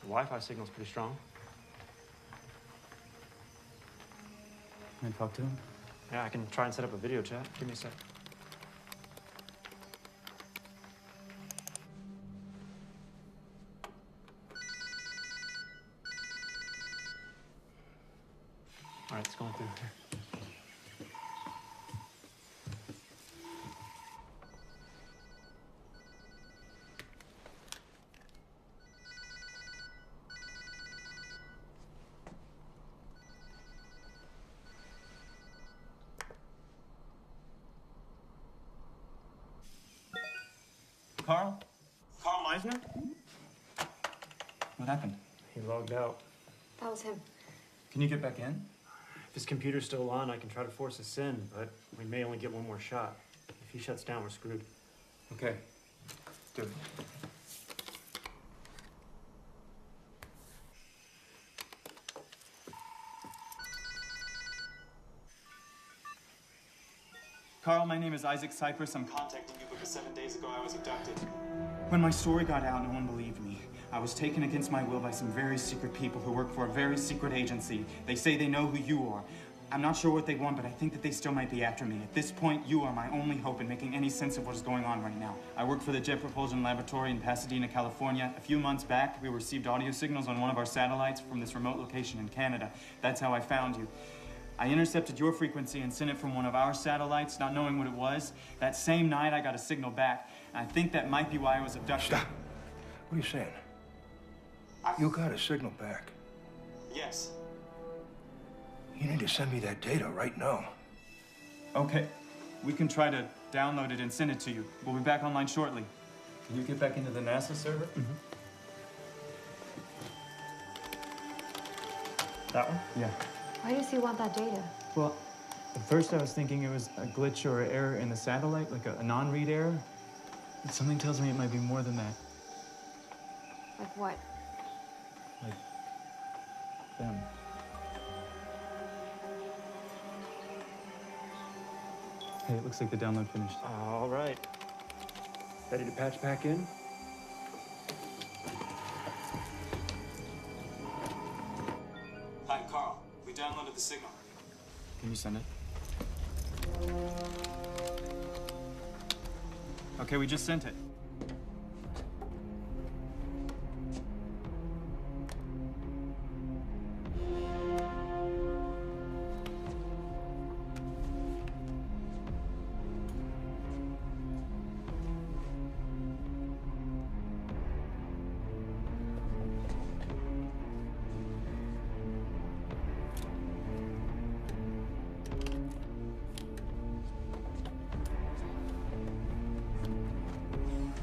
The Wi-Fi signal's pretty strong. Can I talk to him? Yeah, I can try and set up a video chat. Give me a sec. All right, it's going through here. Carl? Carl Meisner? What happened? He logged out. That was him. Can you get back in? If his computer's still on, I can try to force us in, but we may only get one more shot. If he shuts down, we're screwed. Okay. Do it. Carl, my name is Isaac Cypress. I'm contacting you because 7 days ago I was abducted. When my story got out, no one believed me. I was taken against my will by some very secret people who work for a very secret agency. They say they know who you are. I'm not sure what they want, but I think that they still might be after me. At this point, you are my only hope in making any sense of what is going on right now. I work for the Jet Propulsion Laboratory in Pasadena, California. A few months back, we received audio signals on one of our satellites from this remote location in Canada. That's how I found you. I intercepted your frequency and sent it from one of our satellites, not knowing what it was. That same night, I got a signal back. And I think that might be why I was abducted. Stop. What are you saying? You got a signal back. Yes. You need to send me that data right now. Okay. We can try to download it and send it to you. We'll be back online shortly. Can you get back into the NASA server? Mm-hmm. That one? Yeah. Why does he want that data? Well, at first I was thinking it was a glitch or an error in the satellite, like a non-read error. But something tells me it might be more than that. Like what? Like them. Hey, it looks like the download finished. All right. Ready to patch back in? Hi, Carl. We downloaded the signal. Can you send it? Okay, we just sent it.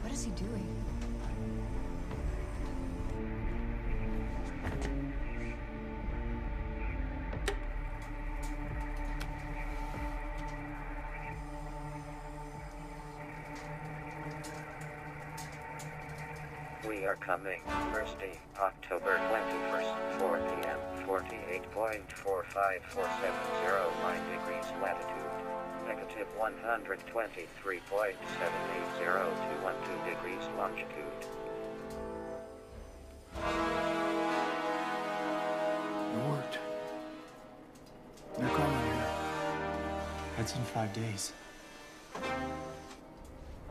What is he doing? We are coming Thursday, October 21st, 4 p.m., 48.454709 degrees latitude, negative 123.780 degrees longitude. It worked. They're coming here. That's in 5 days.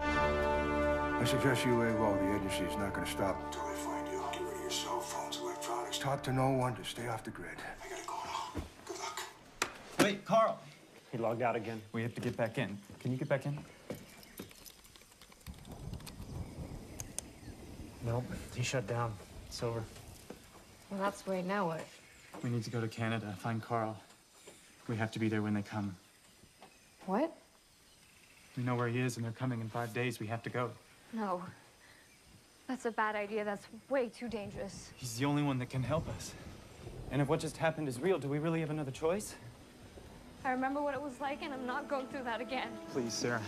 I suggest you lay low. The agency is not going to stop until they find you. Get rid of your cell phones, electronics. Talk to no one. Just stay off the grid. I gotta go now. Good luck. Wait, Carl. He logged out again. We have to get back in. Can you get back in? Nope, he shut down. It's over. Well, that's great. Now what? We need to go to Canada, find Carl. We have to be there when they come. What? We know where he is, and they're coming in 5 days. We have to go. No. That's a bad idea. That's way too dangerous. He's the only one that can help us. And if what just happened is real, do we really have another choice? I remember what it was like, and I'm not going through that again. Please, Sarah.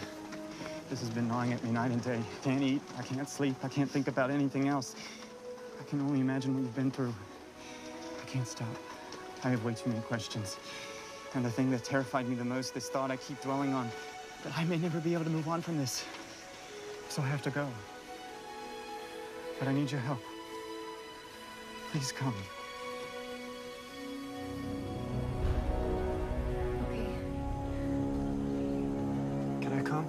This has been gnawing at me night and day. I can't eat, I can't sleep, I can't think about anything else. I can only imagine what you've been through. I can't stop. I have way too many questions. And the thing that terrified me the most, this thought I keep dwelling on, that I may never be able to move on from this. So I have to go. But I need your help. Please come. Okay. Can I come?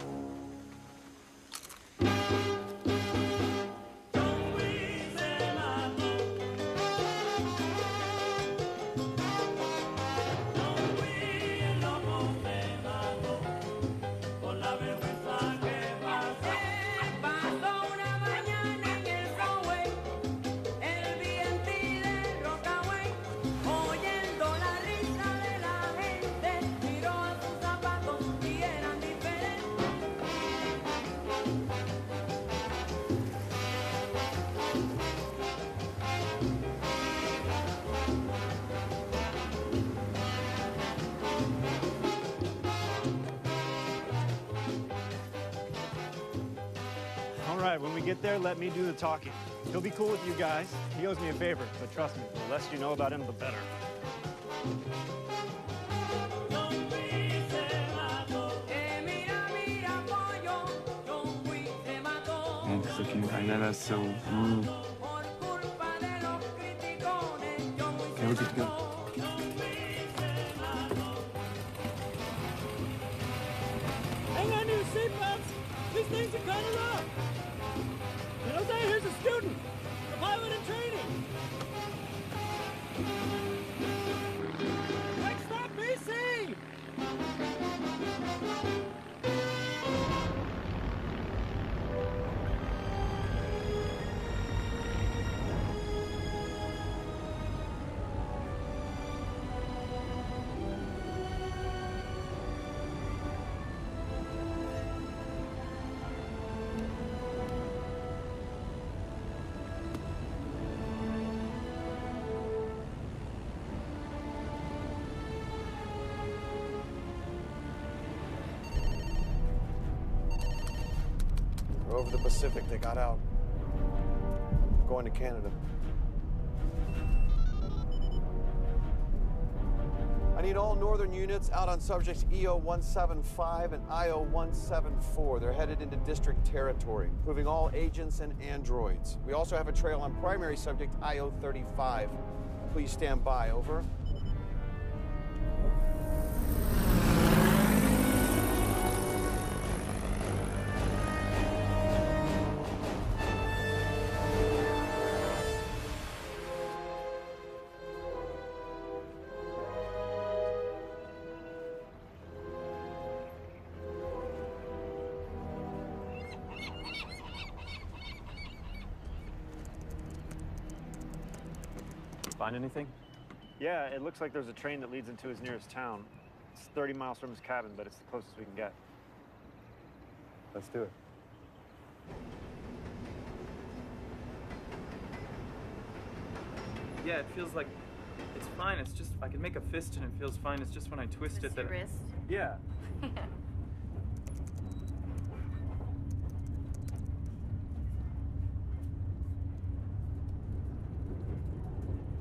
All right, when we get there, let me do the talking. He'll be cool with you guys. He owes me a favor, but trust me, the less you know about him, the better. Thanks if you find that so rude. Okay, we're good to go. Hang on to your seatbelts. These things are kind of rough. You know, say, here's a student, a pilot in training. Next stop, BC. They're over the Pacific. They got out. Going to Canada. I need all northern units out on subjects EO-175 and IO-174. They're headed into district territory, moving all agents and androids. We also have a trail on primary subject IO-35. Please stand by. Over. Find anything? Yeah, it looks like there's a train that leads into his nearest town. It's 30 miles from his cabin, but it's the closest we can get. Let's do it. Yeah, it feels like it's fine. It's just I can make a fist and it feels fine. It's just when I twist it that. Your wrist? Yeah.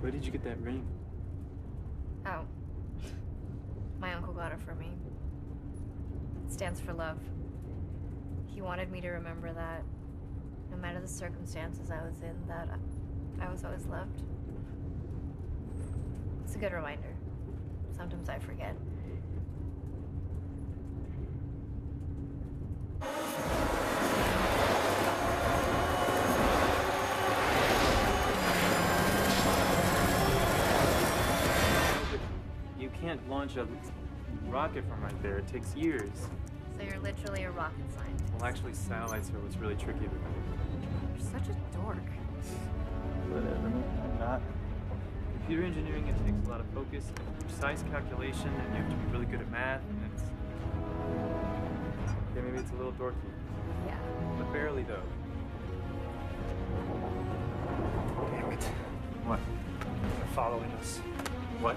Where did you get that ring? Oh. My uncle got it for me. It stands for love. He wanted me to remember that, no matter the circumstances I was in, that I was always loved. It's a good reminder. Sometimes I forget. You can't launch a rocket from right there. It takes years. So you're literally a rocket scientist. Well, actually, satellites are what's really tricky about it. You're such a dork. Whatever. I'm not. Computer engineering, it takes a lot of focus and precise calculation, and you have to be really good at math, and it's... Yeah, maybe it's a little dorky. Yeah. But barely, though. Damn it. What? They're following us. What?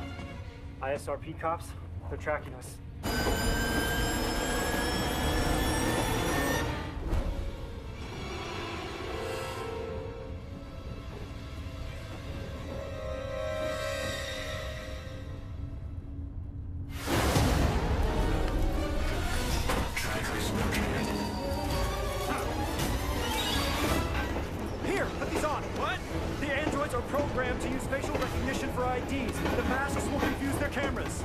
ISRP cops. They're tracking us. Here, put these on. What? The androids are programmed to use facial recognition for IDs. The masks will confuse their cameras.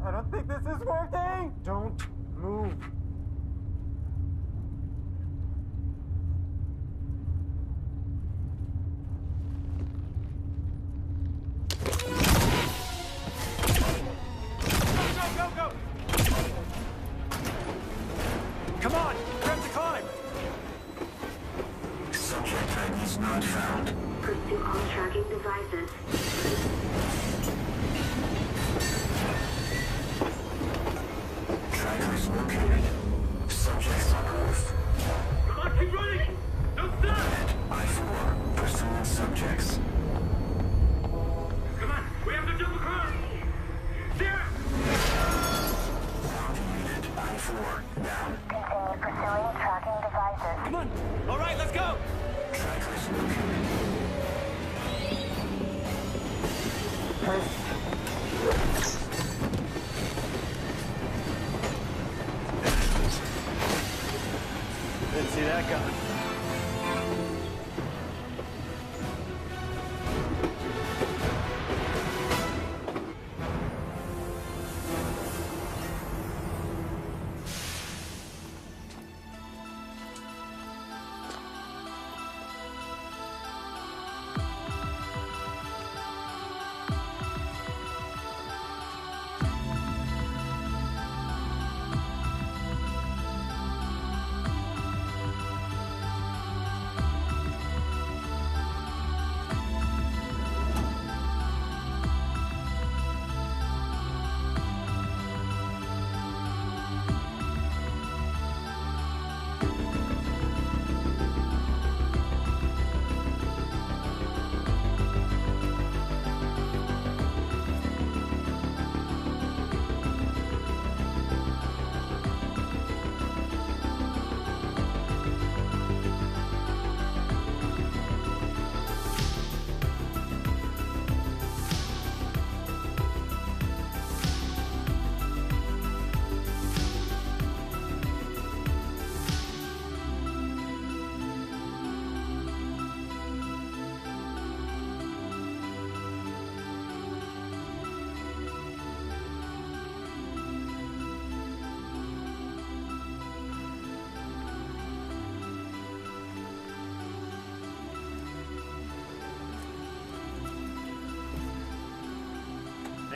I don't think this is working! Don't move. Go! Come on! We have to climb! Subject IDs not found. Pursue all tracking devices. Trackers located. Subjects on Earth. Come on, keep running! Don't stop! I-4, pursuing subjects. Come on, we have to jump across! There! Ground unit I-4, down. Continue pursuing tracking devices. Come on! All right, let's go! Trackers located. Didn't see that coming.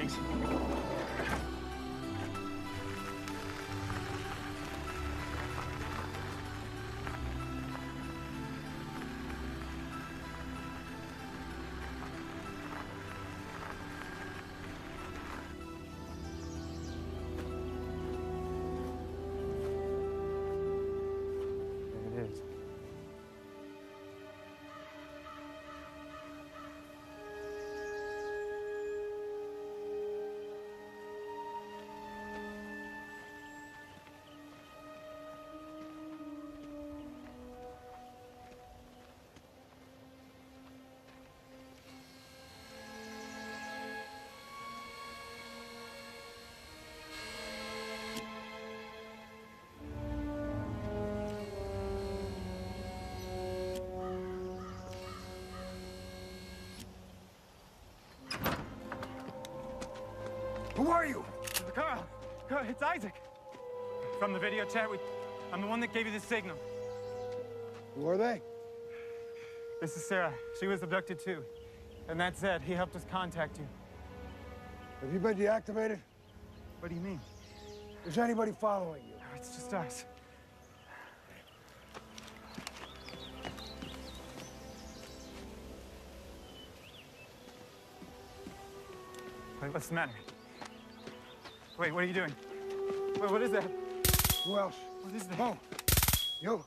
Thanks. There it is. Who are you? Carl, it's Isaac. From the video chat, I'm the one that gave you the signal. Who are they? This is Sarah. She was abducted too. And that's Zed. He helped us contact you. Have you been deactivated? What do you mean? Is anybody following you? No, it's just us. Wait, what's the matter? Wait, what are you doing? Wait, what is that? Who else? What is that? Oh, you.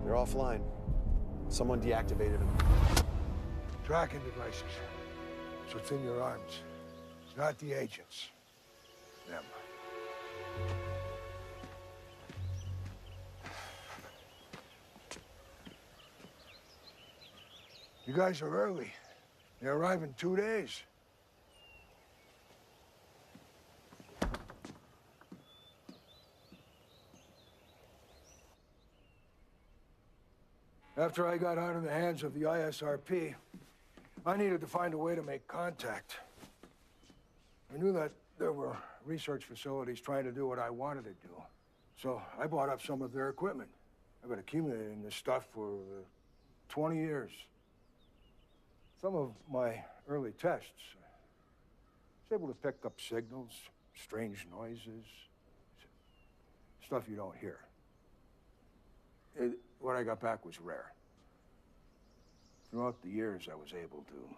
They're offline. Someone deactivated them. Tracking devices. It's what's in your arms. It's not the agents. Them. You guys are early. They arrive in 2 days. After I got out of the hands of the ISRP, I needed to find a way to make contact. I knew that there were research facilities trying to do what I wanted to do. So I bought up some of their equipment. I've been accumulating this stuff for 20 years. Some of my early tests, I was able to pick up signals, strange noises, stuff you don't hear. What I got back was rare. Throughout the years, I was able to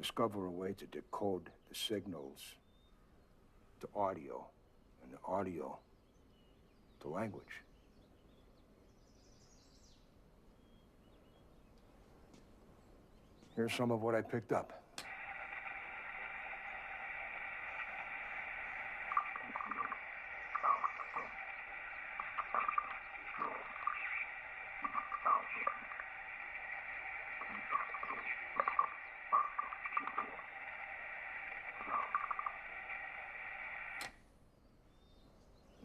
discover a way to decode the signals to audio, and the audio to language. Here's some of what I picked up.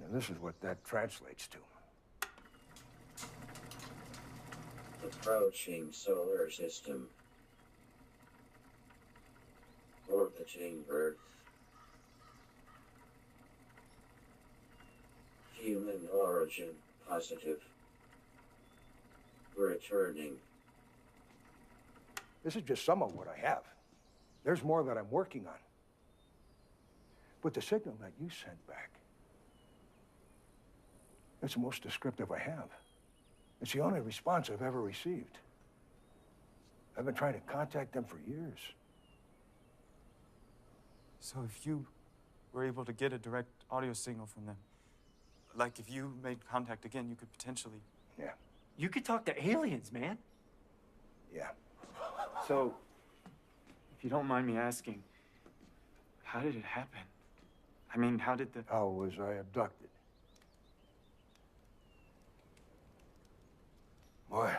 And this is what that translates to. Approaching solar system. Orbiting Earth. Human origin positive. Returning. This is just some of what I have. There's more that I'm working on. But the signal that you sent back, it's the most descriptive I have. It's the only response I've ever received. I've been trying to contact them for years. So if you were able to get a direct audio signal from them, like if you made contact again, you could potentially... Yeah. You could talk to aliens, man. Yeah. So, if you don't mind me asking, how did it happen? I mean, how did the... How was I abducted? Boy,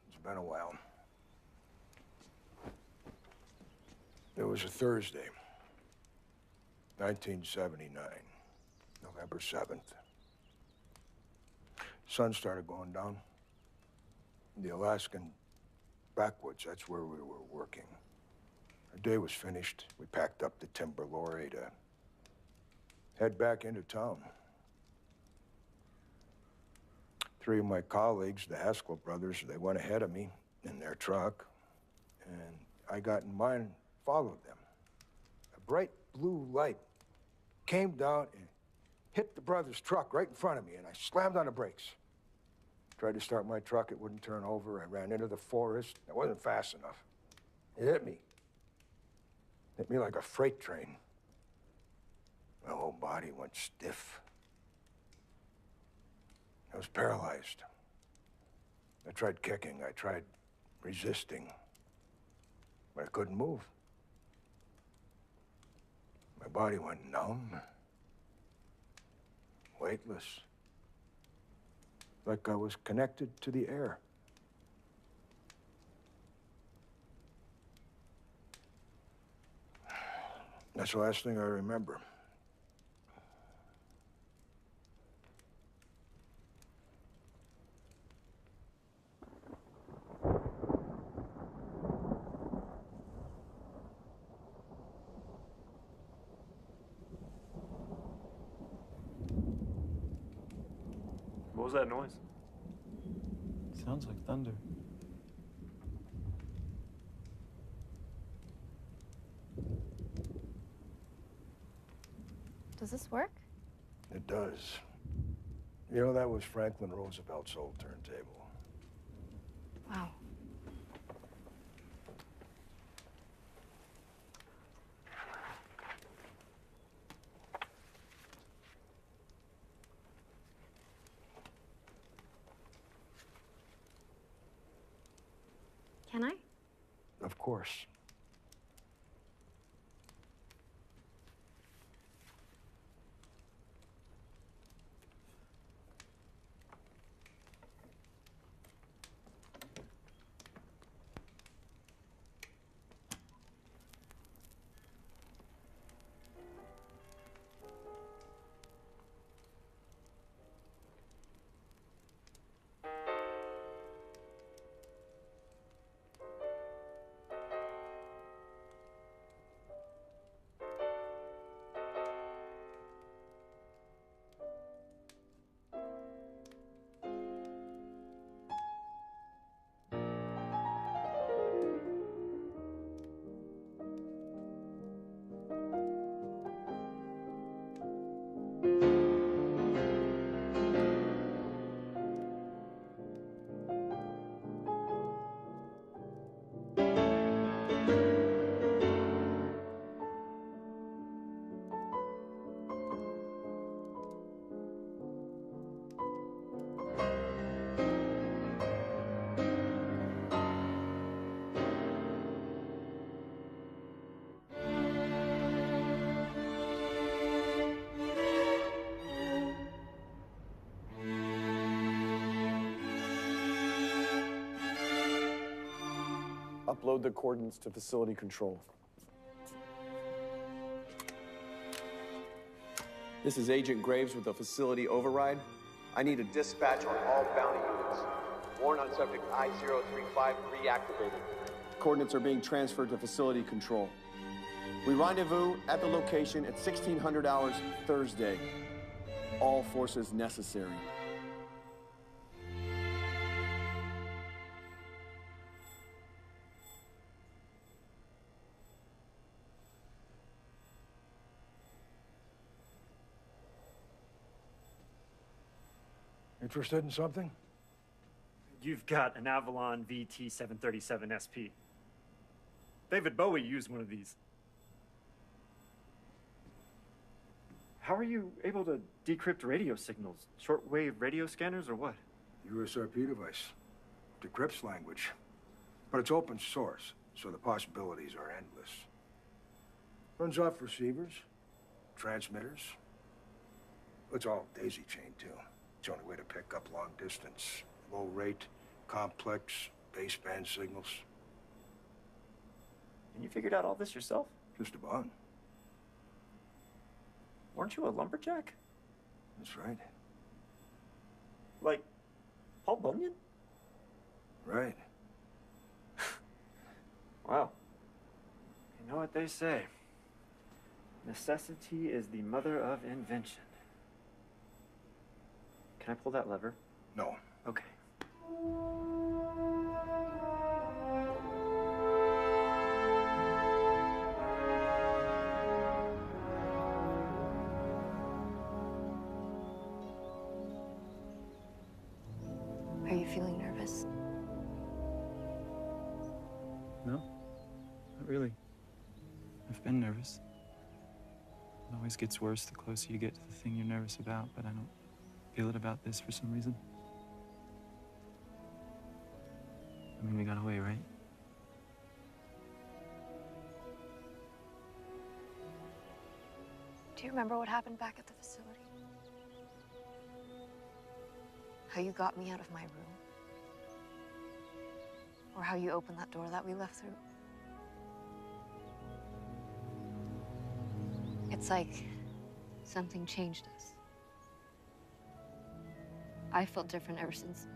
it's been a while. It was a Thursday, 1979, November 7th. Sun started going down. The Alaskan backwoods, that's where we were working. Our day was finished. We packed up the timber lorry to head back into town. Three of my colleagues, the Haskell brothers, they went ahead of me in their truck, and I got in mine, followed them. A bright blue light came down and hit the brothers' truck right in front of me, and I slammed on the brakes. Tried to start my truck, it wouldn't turn over. I ran into the forest. I wasn't fast enough. It hit me. Hit me like a freight train. My whole body went stiff. I was paralyzed. I tried kicking, I tried resisting, but I couldn't move. My body went numb, weightless, like I was connected to the air. That's the last thing I remember. What was that noise? Sounds like thunder. Does this work? It does. You know, that was Franklin Roosevelt's old turntable. Wow. Can I? Of course. Upload the coordinates to facility control. This is Agent Graves with the facility override. I need a dispatch on all bounty units. Warrant on subject I-035 reactivated. Coordinates are being transferred to facility control. We rendezvous at the location at 1600 hours Thursday. All forces necessary. Interested in something? You've got an Avalon VT-737 SP. David Bowie used one of these. How are you able to decrypt radio signals? Shortwave radio scanners or what? USRP device. Decrypts language. But it's open source, so the possibilities are endless. Runs off receivers, transmitters. It's all daisy-chained, too. It's the only way to pick up long distance, low rate, complex, baseband signals. And you figured out all this yourself? Just about. Weren't you a lumberjack? That's right. Like Paul Bunyan? Right. Wow. You know what they say. Necessity is the mother of invention. Can I pull that lever? No. Okay. Are you feeling nervous? No, not really. I've been nervous. It always gets worse the closer you get to the thing you're nervous about, but I don't feel it about this for some reason. I mean, we got away, right? Do you remember what happened back at the facility? How you got me out of my room? Or how you opened that door that we left through? It's like something changed us. I felt different ever since.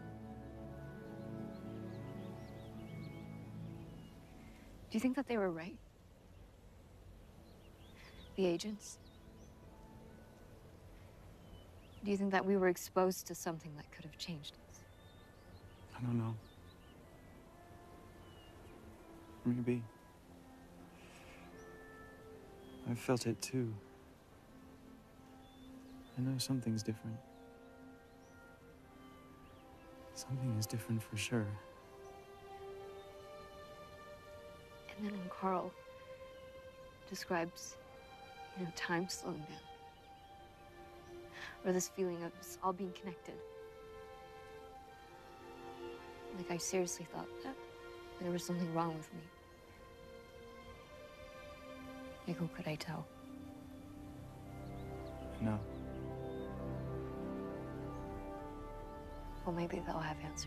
Do you think that they were right? The agents? Do you think that we were exposed to something that could have changed us? I don't know. Maybe. I've felt it too. I know something's different. Something is different for sure. And then when Carl describes, time slowing down. Or this feeling of us all being connected. Like I seriously thought that there was something wrong with me. Like, who could I tell? No. Well, maybe they'll have answers.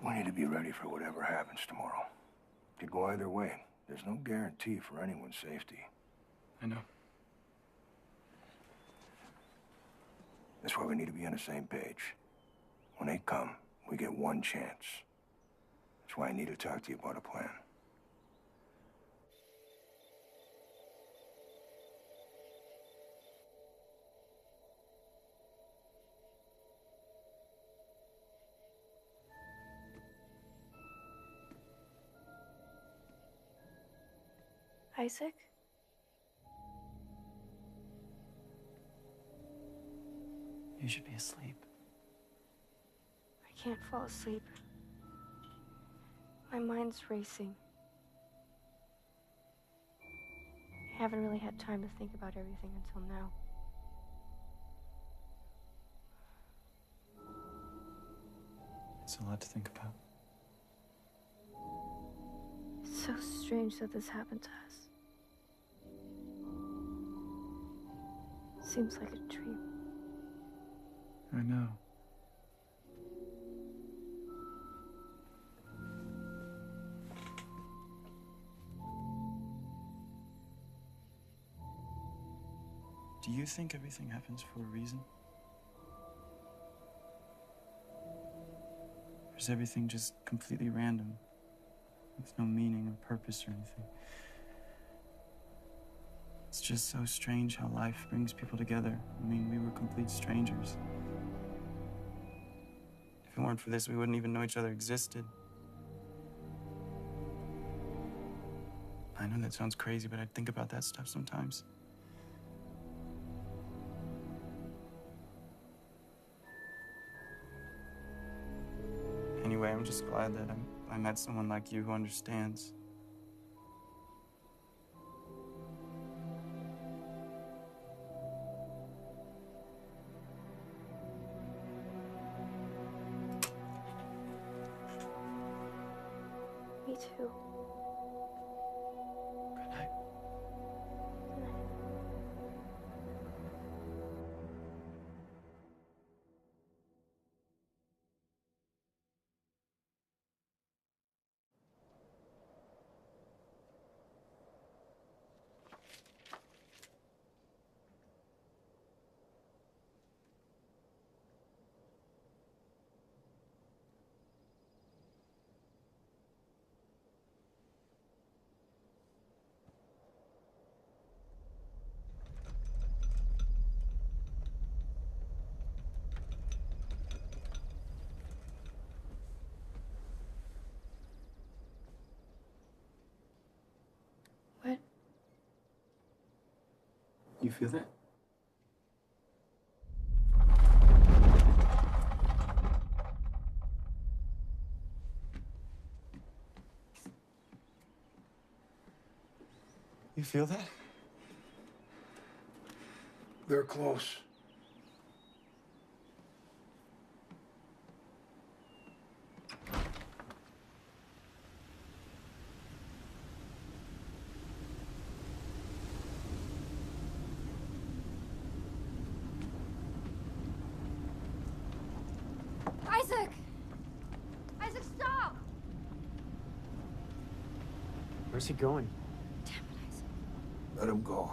We need to be ready for whatever happens tomorrow. Could go either way. There's no guarantee for anyone's safety. I know. That's why we need to be on the same page. When they come, we get one chance. That's why I need to talk to you about a plan. Isaac? You should be asleep. I can't fall asleep. My mind's racing. I haven't really had time to think about everything until now. It's a lot to think about. It's so strange that this happened to us. Seems like a dream. I know. Do you think everything happens for a reason? Or is everything just completely random, with no meaning or purpose or anything? It's just so strange how life brings people together. I mean, we were complete strangers. If it weren't for this, we wouldn't even know each other existed. I know that sounds crazy, but I think about that stuff sometimes. Anyway, I'm just glad that I met someone like you who understands. Me too. Good night. What? You feel that? You feel that? They're close. Isaac! Isaac, stop! Where's he going? Let him go.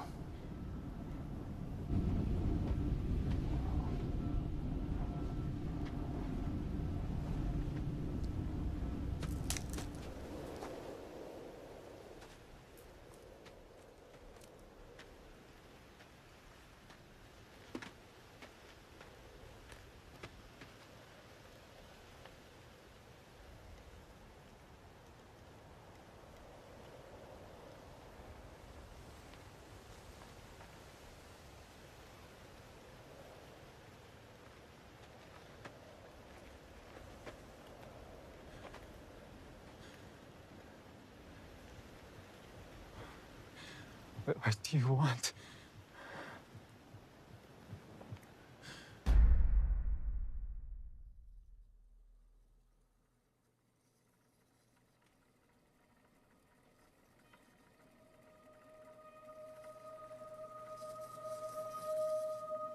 What do you want?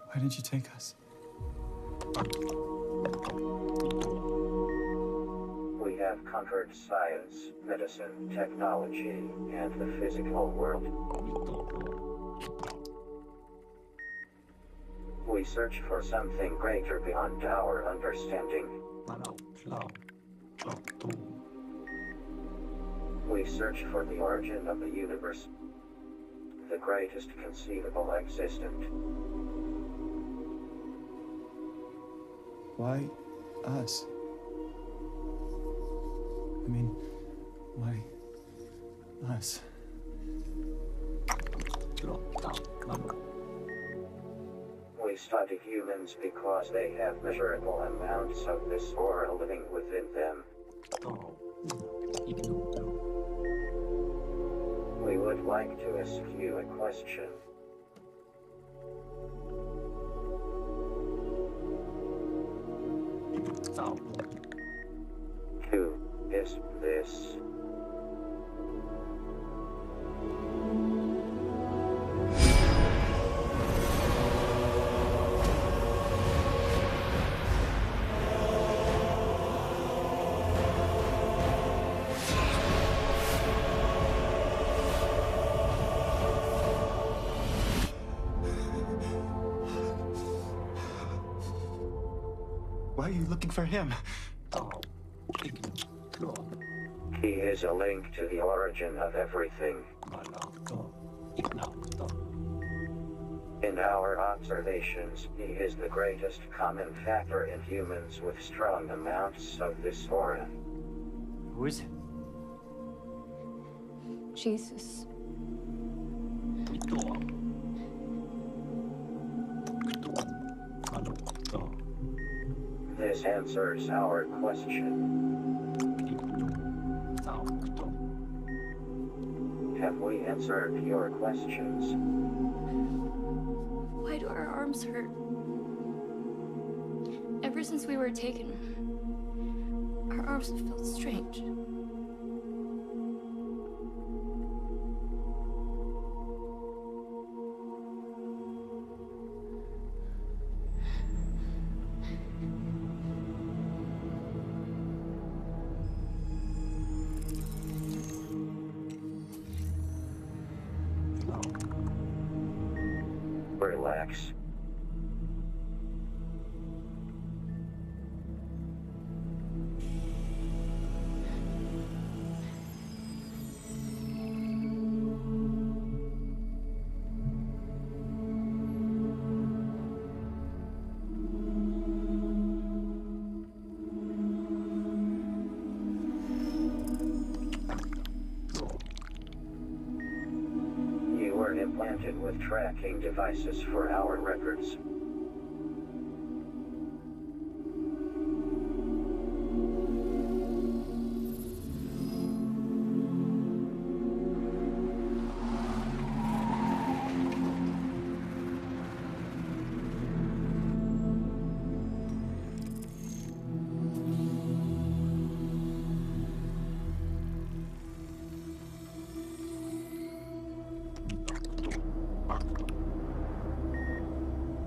Why did you take us? We have conquered science, medicine, technology, and the physical world. We search for something greater beyond our understanding. We search for the origin of the universe, the greatest conceivable existent. Why us? I mean, why us? We study humans because they have measurable amounts of this aura living within them. We would like to ask you a question. Who is this? Why are you looking for him? He is a link to the origin of everything. In our observations, he is the greatest common factor in humans with strong amounts of this aura. Who is it? Jesus. This answers our question. Have we answered your questions? Why do our arms hurt? Ever since we were taken, our arms have felt strange. Relax. You were implanted with tracking devices for our records.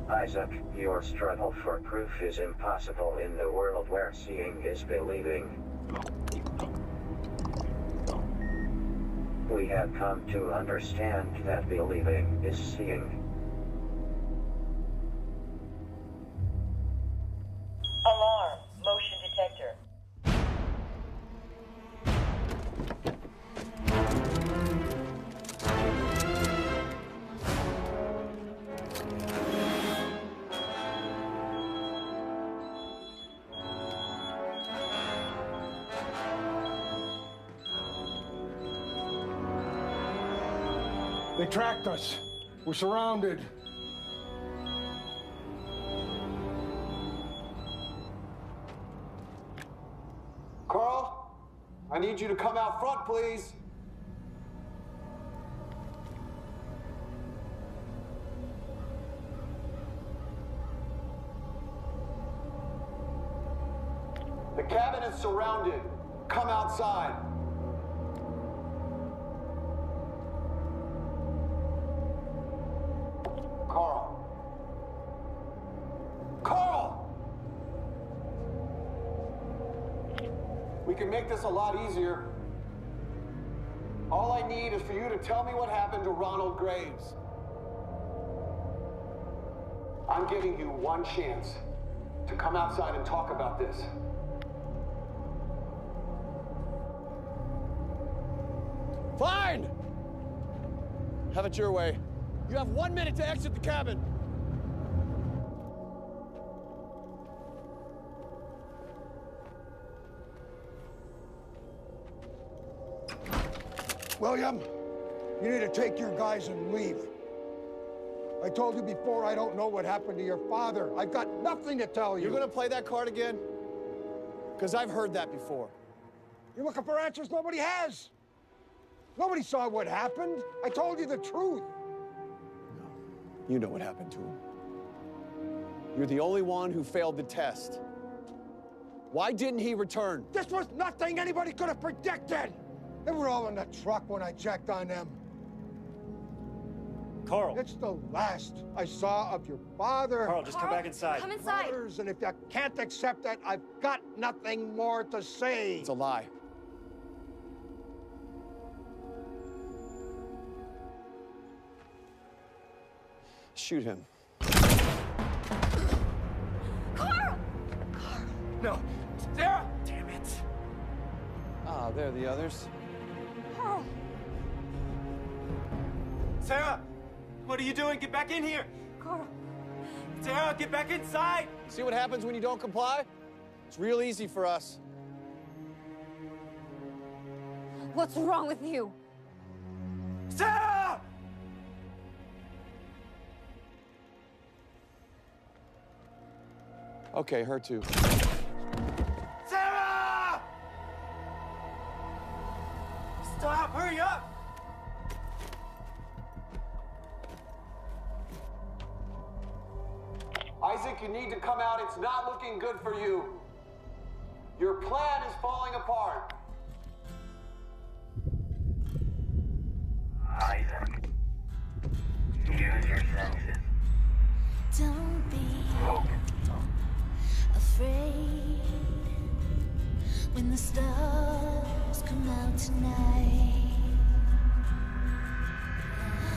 Isaac, your struggle for proof is impossible in the world where seeing is believing. We have come to understand that believing is seeing. Alarm, motion detector. They tracked us. We're surrounded. Carl, I need you to come out front, please. The cabin is surrounded. Come outside. Carl. Carl! We can make this a lot easier. All I need is for you to tell me what happened to Ronald Graves. I'm giving you one chance to come outside and talk about this. Fine! Have it your way. You have 1 minute to exit the cabin. William, you need to take your guys and leave. I told you before, I don't know what happened to your father. I've got nothing to tell you. You're gonna play that card again? Because I've heard that before. You're looking for answers nobody has. Nobody saw what happened. I told you the truth. You know what happened to him. You're the only one who failed the test. Why didn't he return? This was nothing anybody could have predicted. They were all in the truck when I checked on them. Carl. It's the last I saw of your father. Carl, just come back inside. Come inside. Brothers, and if you can't accept that, I've got nothing more to say. It's a lie. Shoot him. Carl! No. Sarah! Damn it. Ah, there are the others. Carl! Sarah! What are you doing? Get back in here! Carl! Sarah, get back inside! See what happens when you don't comply? It's real easy for us. What's wrong with you? Sarah! Okay, her too. Sarah! Stop! Hurry up! Isaac, you need to come out. It's not looking good for you. Your plan is falling apart. Isaac, use your senses. Don't be afraid when the stars come out tonight.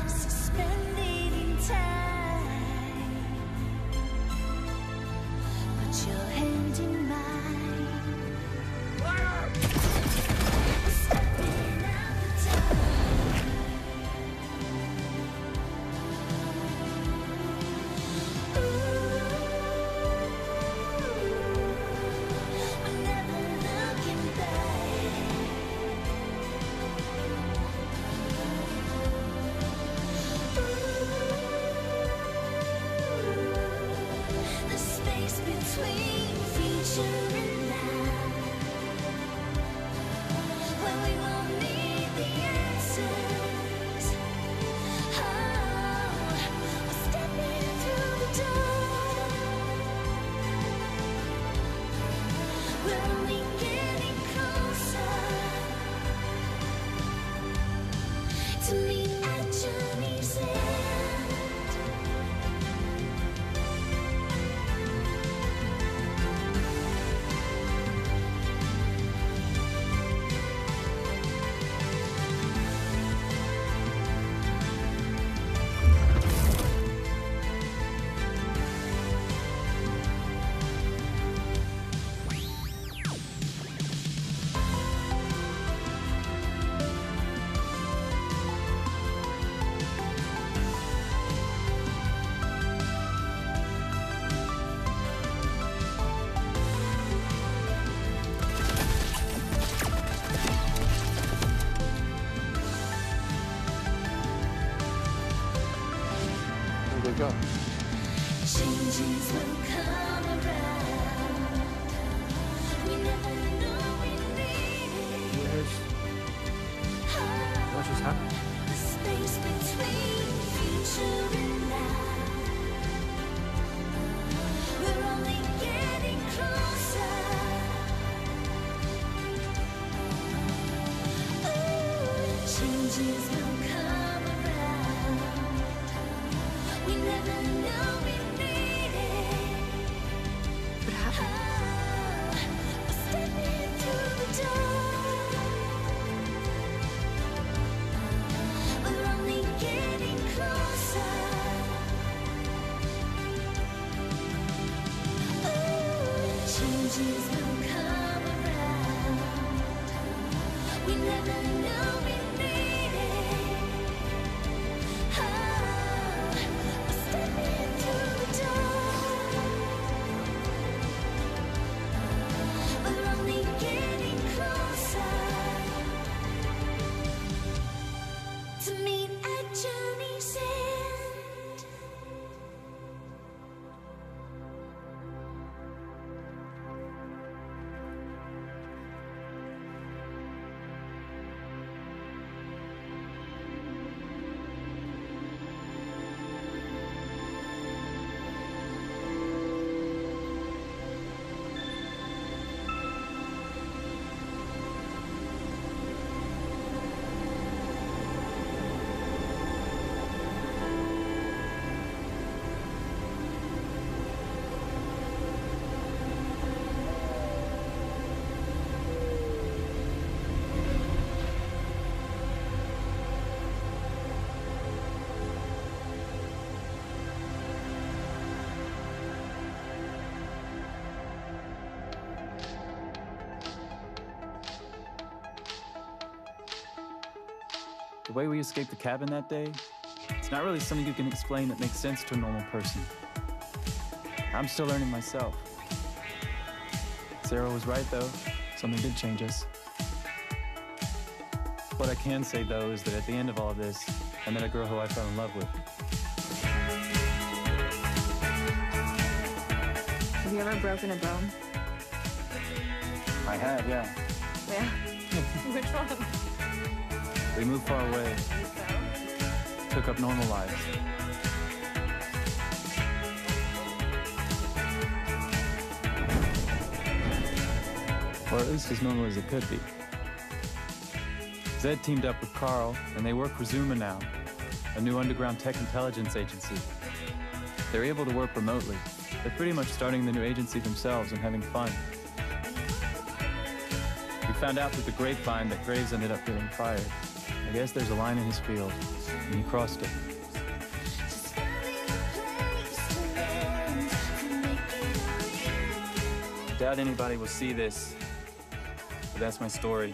Suspended in time. Put your hand in mine. Stepping out the time. We're never looking back. The space between future and now, where we won't need the answers. Oh, we're stepping through the door. We're only getting closer to meet at journey's end. Where'd they go? Changes will come around. We never knew we needed. What just happened? The space between future and now. We're only getting closer. Ooh, changes will come around. We never knew we needed. What happened? We're stepping through the door. We're only getting closer. Ooh, changes will come around. We never knew we needed. Oh, we're stepping through the door. We're only getting closer to meet at journey's end. The way we escaped the cabin that day, it's not really something you can explain that makes sense to a normal person. I'm still learning myself. Sarah was right, though. Something did change us. What I can say, though, is that at the end of all this, I met a girl who I fell in love with. Have you ever broken a bone? I have, yeah. Yeah. Which one? We moved far away. Took up normal lives. Or at least as normal as it could be. Zed teamed up with Carl, and they work for Zuma now, a new underground tech intelligence agency. They're able to work remotely. They're pretty much starting the new agency themselves and having fun. We found out through the grapevine that Graves ended up getting fired. I guess there's a line in his field, and he crossed it. Doubt anybody will see this, but that's my story.